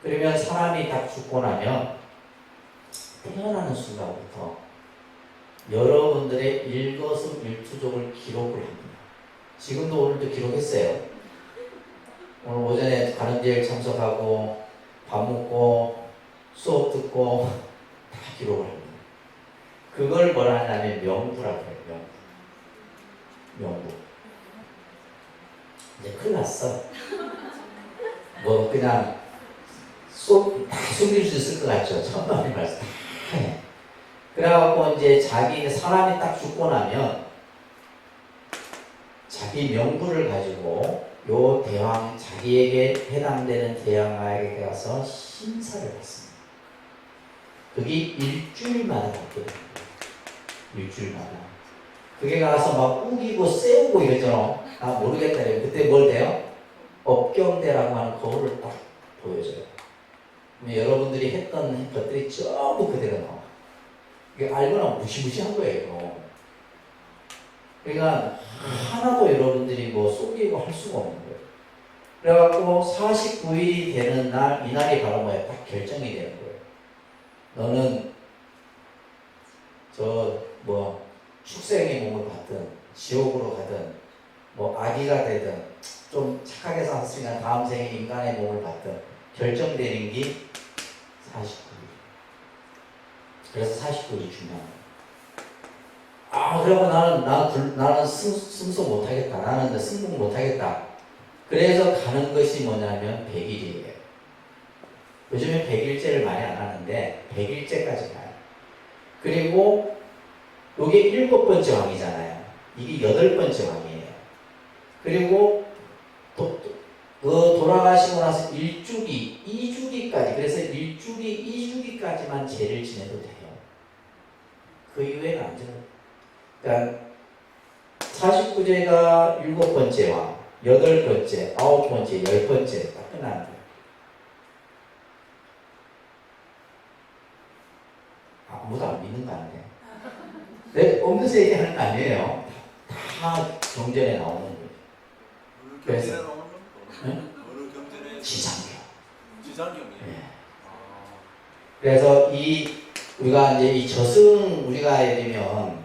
그러면 사람이 딱 죽고 나면 태어나는 순간부터 여러분들의 일거수일투족을 기록을 합니다. 지금도 오늘도 기록했어요. 오늘 오전에 가는길 참석하고 밥 먹고 수업 듣고 다 기록을 합니다. 그걸 뭐라 하냐면 명부라고 해요. 명부. 이제 큰일 났어. 뭐 그냥 다 숨길 수 있을 것 같죠. 천만의 말씀 다 해. 그래갖고 이제 자기 사람이 딱 죽고 나면 자기 명부를 가지고 요 대왕 자기에게 해당되는 대왕에게 가서 심사를 받습니다. 그게 일주일마다 받거든요. 일주일마다. 그게 가서 막 우기고 세우고 이러잖아. 나 모르겠다. 그때 뭘 돼요? 업경대라고 하는 거울을 딱 보여줘요. 여러분들이 했던 것들이 전부 그대로 나와. 이게 알고 나면 무시무시한 거예요. 그러니까 하나도 여러분들이 뭐 속이고 할 수가 없는 거예요. 그래갖고 49일이 되는 날, 이날이 바로 뭐야? 딱 결정이 되는 거예요. 너는 축생의 몸을 받든 지옥으로 가든 뭐 아기가 되든 좀 착하게 살았으니까 다음 생에 인간의 몸을 받든 결정되는 게 49일. 그래서 49일이 중요한 거예요. 그러고 나는 승소 못하겠다. 나는 승복 못하겠다. 그래서 가는 것이 뭐냐면 100일이에요. 요즘에 100일째를 많이 안 하는데 100일째까지 가요. 그리고 이게 7번째 왕이잖아요. 이게 8번째 왕이에요. 그리고 돌아가시고 나서 1주기, 2주기까지, 그래서 1주기, 2주기까지만 죄를 지내도 돼요. 그 이후에는 안 지내요. 그러니까 49제가 7번째 왕, 8번째, 9번째, 10번째 딱 끝나는 거예요. 아무도 안 믿는 거 아니에요? 내가 없는서 얘기하는 거 아니에요. 다 경전에 나오는 거예요. 그래서 지상경. 네. 그래서 우리가 이제 이 저승 우리가 예를 들면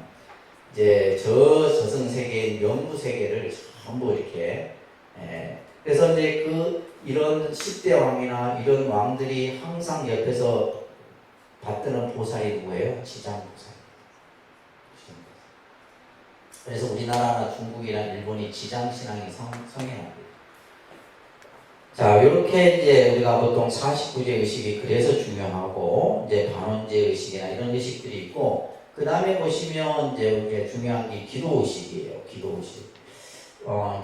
이제 저승 세계인 영구 세계를 전부 이렇게 그래서 이제 이런 10대 왕이나 이런 왕들이 항상 옆에서 받드는 보살이 누구예요? 지장보살. 그래서 우리나라나 중국이나 일본이 지장신앙이 성행합니다. 자, 이렇게 이제 우리가 보통 49제 의식이 그래서 중요하고, 이제 반원제 의식이나 이런 의식들이 있고, 그 다음에 보시면 이제 우리가 중요한 게 기도 의식이에요. 기도 의식.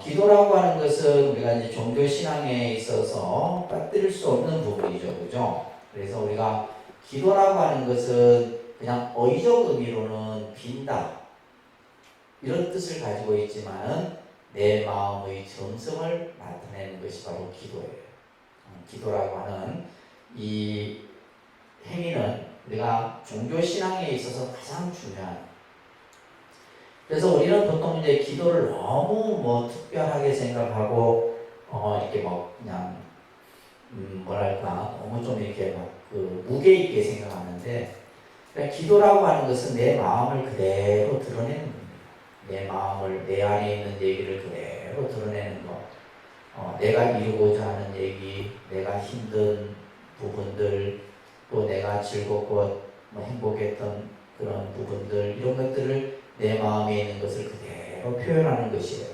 기도라고 하는 것은 우리가 이제 종교 신앙에 있어서 빠뜨릴 수 없는 부분이죠. 그죠? 그래서 우리가 기도라고 하는 것은 그냥 어휘적 의미로는 빈다. 이런 뜻을 가지고 있지만은 내 마음의 정성을 나타내는 것이 바로 기도예요. 기도라고 하는 이 행위는 우리가 종교신앙에 있어서 가장 중요한. 그래서 우리는 보통 이제 기도를 너무 특별하게 생각하고, 이렇게 그냥, 너무 좀 이렇게 무게 있게 생각하는데, 그러니까 기도라고 하는 것은 내 마음을 그대로 드러내는 겁니다. 내 마음을, 내 안에 있는 얘기를 그대로 드러내는 것. 내가 이루고자 하는 얘기, 내가 힘든 부분들, 또 내가 즐겁고 행복했던 그런 부분들, 이런 것들을 내 마음에 있는 것을 그대로 표현하는 것이에요.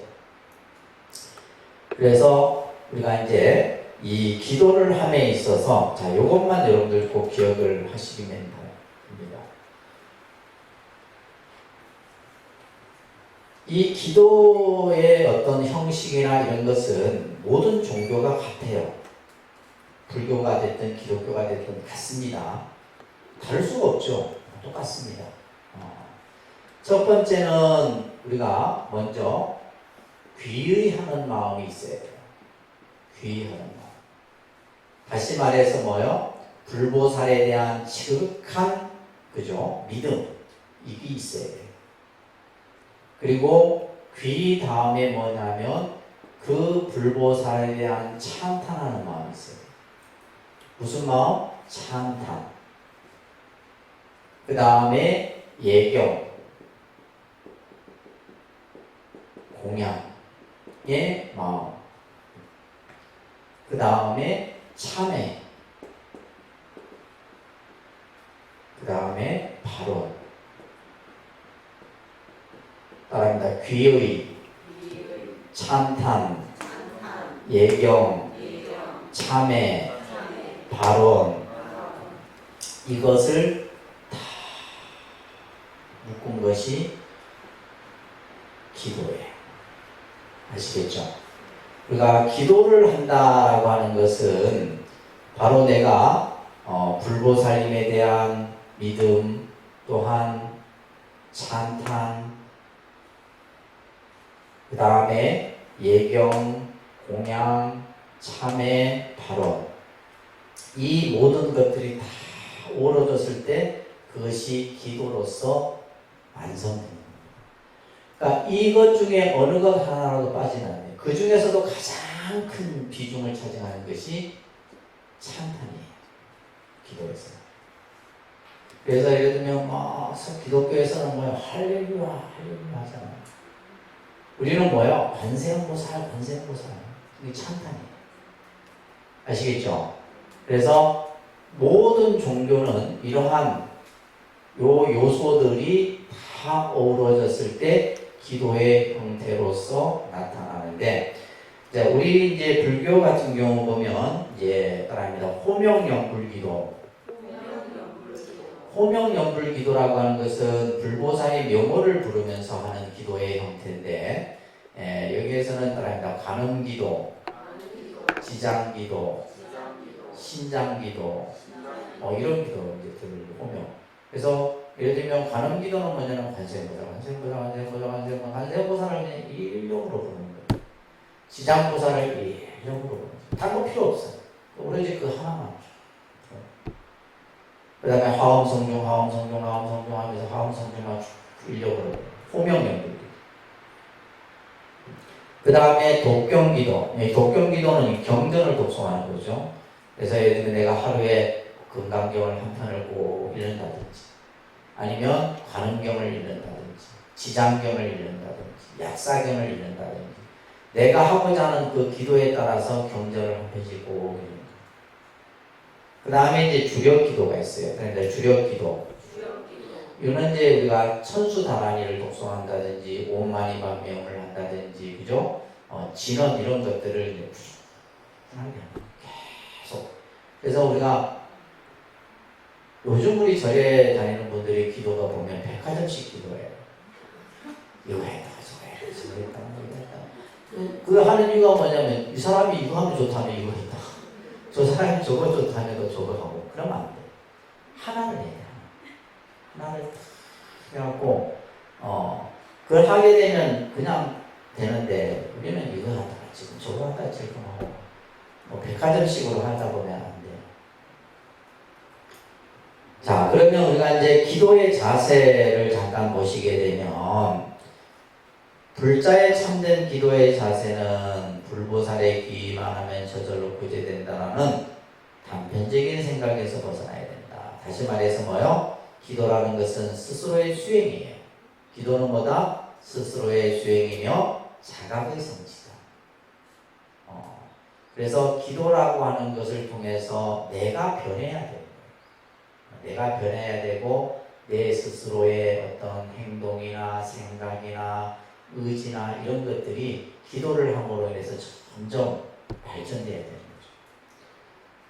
그래서 우리가 이제 이 기도를 함에 있어서, 자, 요것만 여러분들 꼭 기억을 하시면 됩니다. 이 기도의 어떤 형식이나 이런 것은 모든 종교가 같아요. 불교가 됐든 기독교가 됐든 같습니다. 다를 수가 없죠. 똑같습니다. 첫 번째는 우리가 먼저 귀의하는 마음이 있어야 돼요. 귀의하는 마음. 다시 말해서 뭐요? 불보살에 대한 지극한 믿음, 이게 있어야 돼요. 그리고 귀 다음에 뭐냐면 그 불보살에 대한 찬탄하는 마음이 있어요. 무슨 마음? 찬탄. 그 다음에 예경, 공양의 마음. 그 다음에 참회. 그 다음에 발언. 따라합니다. 귀의, 찬탄, 예경, 참회, 발언. 이것을 다 묶은 것이 기도예요. 아시겠죠? 우리가 기도를 한다라고 하는 것은 바로 내가 불보살님에 대한 믿음, 또한 찬탄, 그 다음에 예경, 공양, 참회, 발언. 이 모든 것들이 다 오러졌을 때 그것이 기도로서 완성됩니다. 그러니까 이것 중에 어느 것 하나라도 빠지면 안 돼요. 그 중에서도 가장 큰 비중을 차지하는 것이 찬탄이에요. 기도에서. 그래서 예를 들면 기독교에서는 뭐야? 할렐루야 할렐루야 하잖아요. 우리는 뭐야? 관세음보살 관세음보살. 이게 찬탄이에요. 아시겠죠? 그래서 모든 종교는 이러한 요소들이 다 어우러졌을 때 기도의 형태로서 나타나는데, 자, 우리 이제 불교 같은 경우 보면 이제 따라합니다. 호명연불기도. 호명연불기도라고 하는 것은 불보살의 명호를 부르면서 하는 기도의 형태인데, 여기에서는 따라합니다. 관음기도, 지장기도, 신장기도, 이런 기도 이제 호명. 그래서 예를 들면 관음기도는 뭐냐면 관세음보살을 그냥 일용으로 부르는 거예요. 지장보살을 일용으로 부르는 거예요. 다른 거 필요 없어요. 오로지 그 하나만. 그 다음에 화엄성중 하면서 화엄성중만 일용으로 호명연불. 그 다음에 독경기도. 독경기도는 경전을 독송하는 거죠. 그래서 예를 들면 내가 하루에 금강경을 한 편을 꼭 읽는다든지, 아니면 관음경을 읽는다든지, 지장경을 읽는다든지, 약사경을 읽는다든지, 내가 하고자 하는 그 기도에 따라서 경전을 한 편씩 꼭 읽는 거예요. 그 다음에 이제 주력기도가 있어요. 그러니까 주력기도. 이거는 이제 우리가 천수다란이를 독송한다든지, 오만이만명을 한다든지, 그죠? 진언 이런 것들을 이제 계속. 그래서 우리가 요즘 우리 절에 다니는 분들의 기도가 보면 백화점식 기도예요. 이거 했다, 저거 했다, 그거 하는 이유가 뭐냐면, 이 사람이 이거 하면 좋다면 이거 했다. 저 사람이 저거 좋다면 저거 하고. 그러면 안 돼. 하나를 해야 돼. 하나를 해갖고, 그걸 하게 되면 그냥 되는데, 우리는 이거 하다가 지금 저거 하다가 지금 하고, 백화점식으로 하다 보면 안 돼요. 자, 그러면 우리가 이제 기도의 자세를 잠깐 보시게 되면, 불자의 참된 기도의 자세는 불보살의 귀만 하면 저절로 구제된다는 단편적인 생각에서 벗어나야 된다. 다시 말해서 뭐요? 기도라는 것은 스스로의 수행이에요. 기도는 뭐다? 스스로의 수행이며 자각의 성취다. 그래서 기도라고 하는 것을 통해서 내가 변해야 돼요. 내가 변해야 되고, 내 스스로의 어떤 행동이나 생각이나 의지나 이런 것들이 기도를 함으로 인해서 점점 발전돼야 되는 거죠.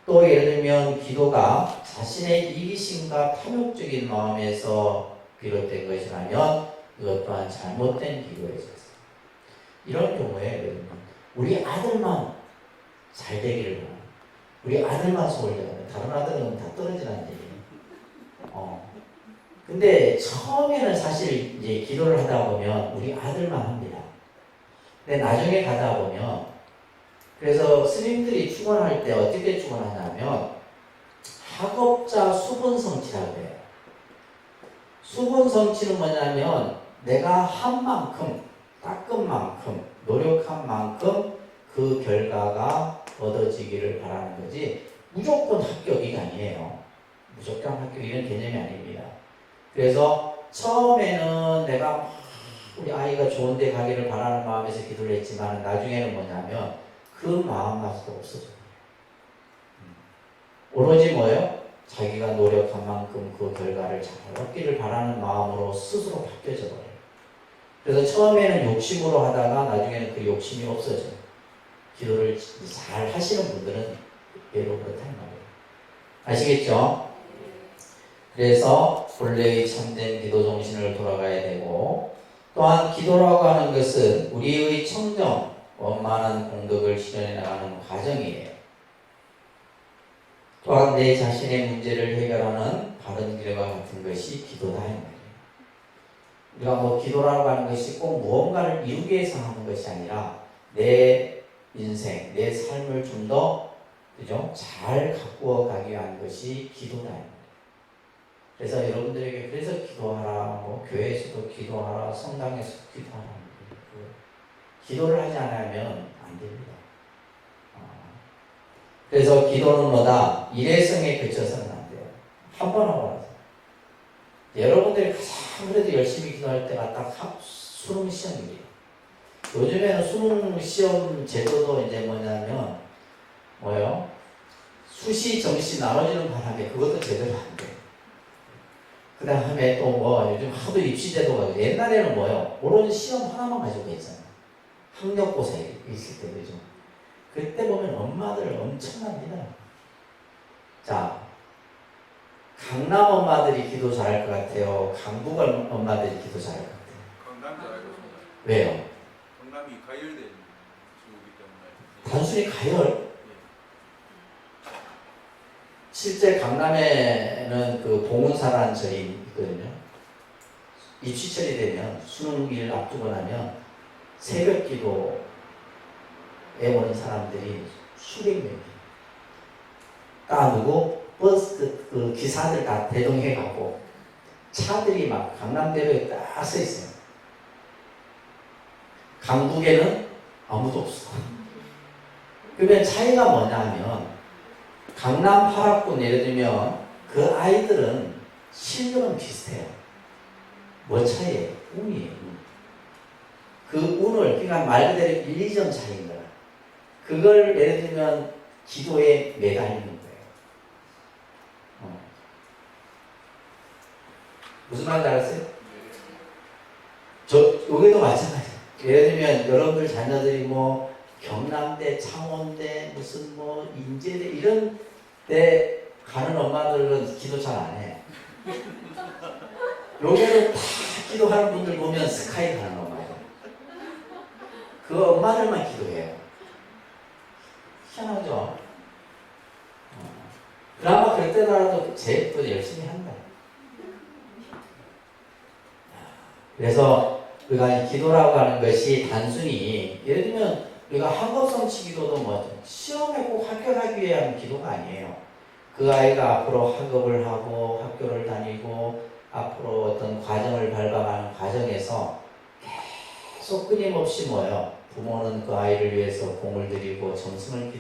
또 예를 들면 기도가 자신의 이기심과 탐욕적인 마음에서 비롯된 것이라면 이것 또한 잘못된 기도에 있어요. 이런 경우에 예를 들면 우리 아들만 잘 되기를 바라는, 우리 아들만 소홀되면 다른 아들은 다 떨어지라는 얘기예요. 근데 처음에는 사실 이제 기도를 하다 보면 우리 아들만 합니다. 근데 나중에 가다 보면, 그래서 스님들이 축원할 때 어떻게 축원하냐면 학업자 수분성취라고 해요. 수분성취는 뭐냐면 내가 한 만큼, 닦은 만큼, 노력한 만큼 그 결과가 얻어지기를 바라는 거지, 무조건 합격이 아니에요. 무조건 합격 이런 개념이 아닙니다. 그래서 처음에는 내가 우리 아이가 좋은 데 가기를 바라는 마음에서 기도를 했지만 나중에는 뭐냐면 그 마음가짐도 없어져요. 오로지 뭐예요? 자기가 노력한 만큼 그 결과를 잘 얻기를 바라는 마음으로 스스로 바뀌어져 버려요. 그래서 처음에는 욕심으로 하다가 나중에는 그 욕심이 없어져요. 기도를 잘 하시는 분들은 예로 그렇단 말이에요. 아시겠죠? 그래서 본래의 참된 기도 정신을 돌아가야 되고, 또한 기도라고 하는 것은 우리의 청정, 원만한 공덕을 실현해 나가는 과정이에요. 또한 내 자신의 문제를 해결하는 바른 길과 같은 것이 기도다 이 말이에요. 우리가 뭐 기도라고 하는 것이 꼭 무언가를 이루기 위해서 하는 것이 아니라 내 인생, 내 삶을 좀 더 그죠? 잘 가꾸어 가기 위한 것이 기도다. 그래서 여러분들에게 그래서 기도하라, 뭐 교회에서도 기도하라, 성당에서 기도하라. 기도를 하지 않으면 안 됩니다. 그래서 기도는 뭐다? 일회성에 그쳐서는 안 돼요. 한 번 하고 나서. 여러분들이 가장 그래도 열심히 기도할 때가 딱 수능 시험이에요. 요즘에는 수능 시험 제도도 이제 뭐냐면, 뭐요? 수시, 정시 나눠지는 바람에 그것도 제대로 안 돼. 그 다음에 또 뭐, 요즘 하도 입시 제도가, 옛날에는 뭐요? 오로지 시험 하나만 가지고 있잖아요. 학력고사 있을 때, 그죠? 그때 보면 엄마들 엄청납니다. 자, 강남 엄마들이 기도 잘할 것 같아요? 강북 엄마들이 기도 잘할 것 같아요? 강남이 알고 있습니다. 왜요? 강남이 가열된 지구이기 때문에. 단순히 가열? 실제 강남에는 그 봉은사라는 절이 있거든요. 입시철이 되면 수능일 앞두고 나면 새벽 기도에 오는 사람들이 수백 명이. 누구? 버스 그 기사들 다 대동해 가고 차들이 막 강남대로에 딱 서 있어요. 강북에는 아무도 없어. 그러면 차이가 뭐냐면 강남 8학군 예를 들면 그 아이들은 실력은 비슷해요. 뭐 차이예요? 운이에요. 그 운을, 그러니까 말 그대로 1, 2점 차이인 거야. 그걸 예를 들면 기도에 매달리는 거예요. 무슨 말인지 알았어요? 여기도 마찬가지예요. 예를 들면 여러분들 자녀들이 뭐 경남대, 창원대, 무슨 뭐 인제대 이런 데 가는 엄마들은 기도 잘 안 해. 여기를 다 기도하는 분들 보면 스카이 가는 엄마예요. 그 엄마들만 기도해요. 희한하죠? 그나마 그럴 때라도 제일 또 열심히 한다. 그래서 우리가 기도라고 하는 것이 단순히 예를 들면 우리가 학업성취 기도도 뭐죠? 시험에 꼭 합격하기 위해 하는 기도가 아니에요. 그 아이가 앞으로 학업을 하고 학교를 다니고 앞으로 어떤 과정을 밟아가는 과정에서 계속 끊임없이 뭐예요? 부모는 그 아이를 위해서 공을 들이고 정성을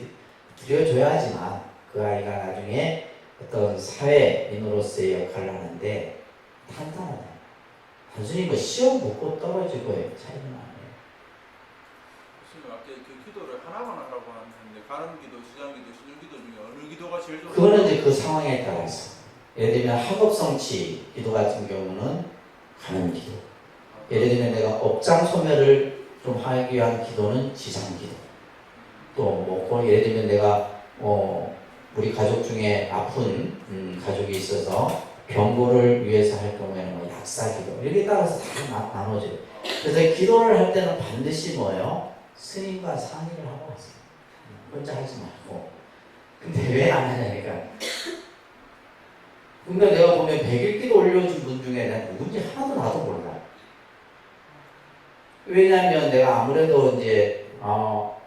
들여줘야 하지만 그 아이가 나중에 어떤 사회인으로서의 역할을 하는데 탄탄하다. 단순히 뭐 시험 붙고 떨어지고의 차이는 아니에요. 교수님 아까 그 기도를 하나만 하라고 하는데 가는 기도, 시장 기도, 시중 기도 중에 어느 기도가 제일 좋아요? 그거는 이제 그 상황에 따라서 예를 들면 학업성취 기도 같은 경우는 가는 기도. 예를 들면 내가 업장 소멸을 좀 하기 위한 기도는 지상 기도. 또 뭐 예를 들면 내가 우리 가족 중에 아픈 가족이 있어서 병고를 위해서 할 경우에는 뭐 약사기도 이렇게 따라서 다 나눠져요. 그래서 기도를 할 때는 반드시 뭐예요? 스님과 상의를 하고 하세요. 혼자 하지 말고. 근데 왜 안 하냐니까. 근데 내가 보면 100일 기도 올려준 분 중에 내가 누군지 하나도 나도 몰라. 왜냐하면 내가 아무래도 이제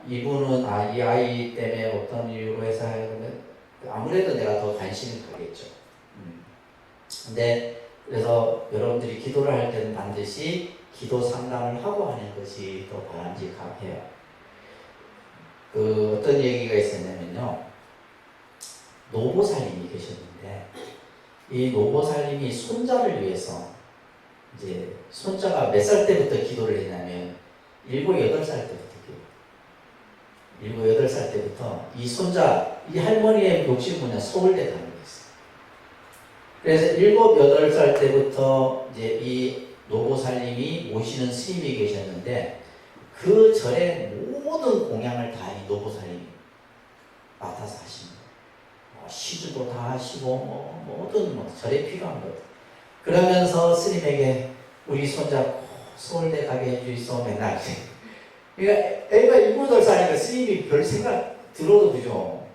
이분은 이 아이 때문에 어떤 이유로 해서 하는데 아무래도 내가 더 관심이 가겠죠. 근데 그래서 여러분들이 기도를 할 때는 반드시 기도 상담을 하고 하는 것이 더 바람직해요. 그 어떤 얘기가 있었냐면요. 노보살님이 계셨는데 이 노보살님이 손자를 위해서 이제 손자가 몇 살 때부터 기도를 했냐면 7, 8살 때부터 기도. 7, 8살 때부터 이 손자, 이 할머니의 욕심 뭐냐 서울대 가는 거였어요. 그래서 7, 8살 때부터 이제 이 노보살님이 모시는 스님이 계셨는데 그 절의 모든 공양을 다 이 노보살님이 맡아서 하십니다. 시주도 다 하시고 모든 절에 필요한 것. 그러면서 스님에게 우리 손자 서울대 가게 해주이소 맨날. 그러니까 애가 7, 8살이니까 스님이 별 생각 들어도 그죠.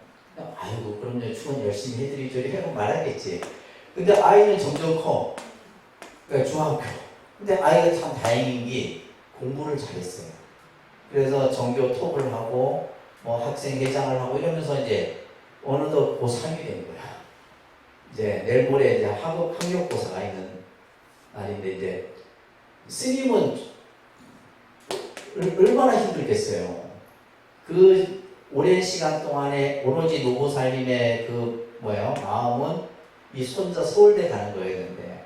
아이고 그럼요 주원 열심히 해드리죠 이렇게 말하겠지. 근데 아이는 점점 커. 그러니까 중학교. 근데 아이가 참 다행인 게 공부를 잘했어요. 그래서 전교 톱을 하고 뭐 학생회장을 하고 이러면서 이제 어느덧 고3이 된 거야. 이제 내일 모레 이제 학력고사가 있는 날인데 이제 스님은 얼마나 힘들겠어요. 그 오랜 시간 동안에 오로지 노보살님의 그 마음은 이 손자 서울대 가는 거였는데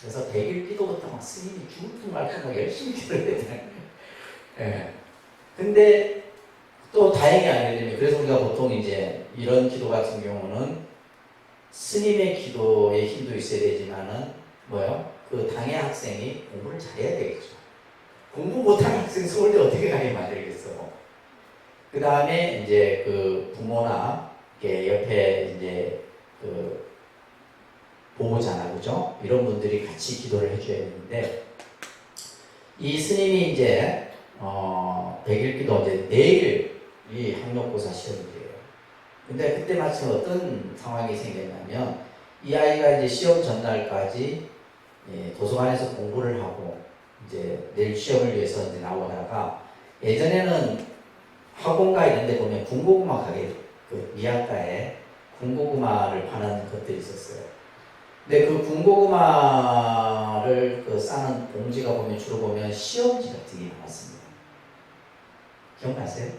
그래서 100일 기도부터 막 스님이 죽을 듯 말 듯 막 열심히 기도해야 되는 거예요. 예. 근데 또 다행히 알게 그래서 우리가 보통 이제 이런 기도 같은 경우는 스님의 기도에 힘도 있어야 되지만은 그 당의 학생이 공부를 잘해야 되겠죠. 공부 못하는 학생 서울대 어떻게 가게 만들겠어. 그 다음에 이제 그 부모나 옆에 이제 그 보호자나 그죠? 이런 분들이 같이 기도를 해줘야 되는데 이 스님이 이제 100일 기도 이제 내일 이 학력고사 시험이에요. 근데 그때 마침 어떤 상황이 생겼냐면 이 아이가 이제 시험 전날까지 도서관에서 공부를 하고 이제 내일 시험을 위해서 이제 나오다가 예전에는 학원가 이런 데 보면 군고구마 가게 그 미학가에 군고구마를 파는 것들이 있었어요. 근데 그 군고구마를 그 싸는 봉지가 보면 주로 보면 시험지 같은 게 많았습니다. 기억나세요?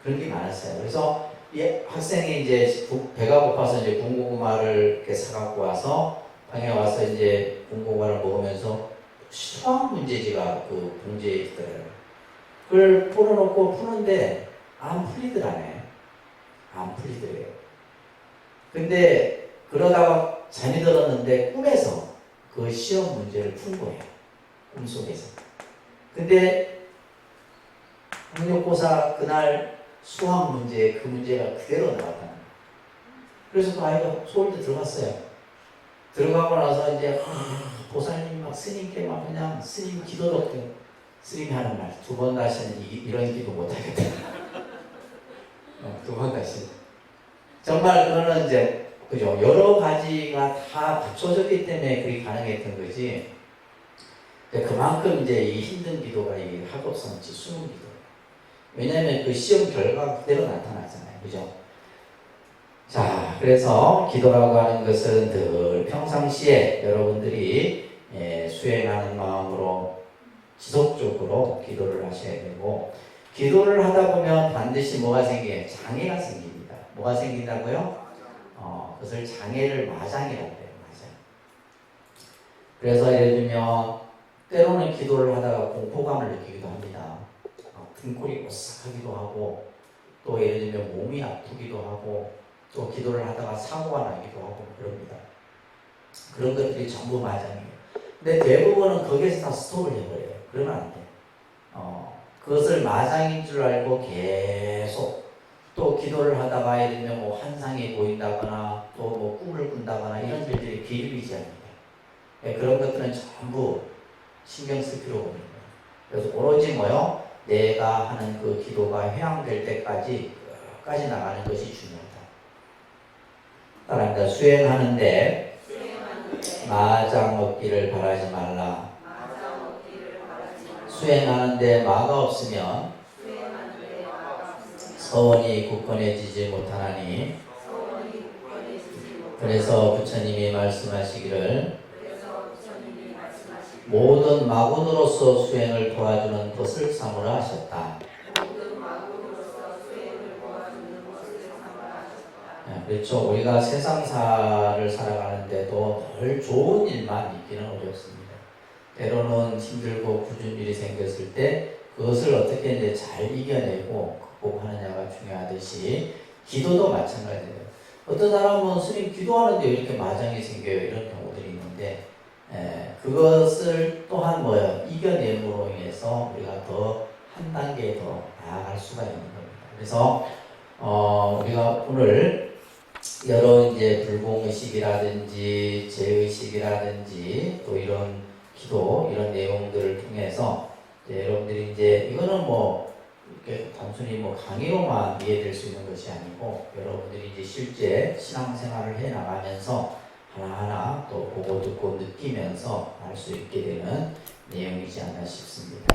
그런 게 많았어요. 그래서 이 학생이 이제 배가 고파서 이제 군고구마를 이렇게 사갖고 와서 방에 와서 이제 군고구마를 먹으면서 수학 문제지가 그 봉지에 있더라고요. 그걸 풀어놓고 푸는데 안 풀리더라네. 안 풀리더래요. 근데 그러다가 잠이 들었는데 꿈에서 그 시험 문제를 푼 거예요. 꿈속에서. 근데 학력고사 그날 수학 문제 그 문제가 그대로 나왔다는 거예요. 그래서 그 아이가 서울대 들어갔어요. 들어가고 나서 이제 보살님 막 스님께 막 그냥 스님 기도도 스님이 하는 말 두 번 다시는 이런 기도 못하겠다. 두 번 다시. 정말 그거는 이제 그죠 여러 가지가 다 갖춰졌기 때문에 그게 가능했던 거지. 그만큼 이제 이 힘든 기도가 이 학업성지 수능 기도. 왜냐하면 그 시험 결과가 그대로 나타나잖아요, 그죠? 자, 그래서 기도라고 하는 것은 늘 평상시에 여러분들이 수행하는 마음으로 지속적으로 기도를 하셔야 되고, 기도를 하다 보면 반드시 뭐가 생겨요? 장애가 생깁니다. 뭐가 생긴다고요? 그것을 장애를 마장이라고 해요, 마장. 그래서 예를 들면 때로는 기도를 하다가 공포감을 느끼기도 합니다. 등골이 오싹하기도 하고, 또 예를 들면 몸이 아프기도 하고, 또 기도를 하다가 사고가 나기도 하고 그럽니다. 그런 것들이 전부 마장이에요. 근데 대부분은 거기에서 다 스톱을 해버려요. 그러면 안 돼. 그것을 마장인 줄 알고 계속 또 기도를 하다가 예를 들면 뭐 환상이 보인다거나 또 뭐 꿈을 꾼다거나 이런 일들이 비일비재합니다. 그런 것들은 전부 신경 쓸 필요가 없는 거예요. 그래서 오로지 내가 하는 그 기도가 회항될 때까지 끝까지 나가는 것이 중요하다. 따라합니다. 수행하는데 마장 얻기를 바라지 말라. 수행하는데 마가 없으면 서원이 굳건해지지 못하나니 그래서 부처님이 말씀하시기를 모든 마군으로서 수행을 도와주는 것을 삼으라 하셨다. 그렇죠. 우리가 세상사를 살아가는데도 덜 좋은 일만 있기는 어렵습니다. 때로는 힘들고 굳은 일이 생겼을 때 그것을 어떻게 이제 잘 이겨내고 극복하느냐가 중요하듯이 기도도 마찬가지예요. 어떤 사람은 스님 기도하는데 왜 이렇게 마장이 생겨요? 이런 경우들이 있는데 그것을 또한 이겨냄으로 인해서 우리가 더 한 단계 더 나아갈 수가 있는 겁니다. 그래서 우리가 오늘 여러 이제 불공의식이라든지 제의식이라든지 또 이런 기도 이런 내용들을 통해서 여러분들이 이제 이거는 이렇게 단순히 강의로만 이해될 수 있는 것이 아니고 여러분들이 이제 실제 신앙생활을 해 나가면서 하나하나 또 보고 듣고 느끼면서 알 수 있게 되는 내용이지 않나 싶습니다.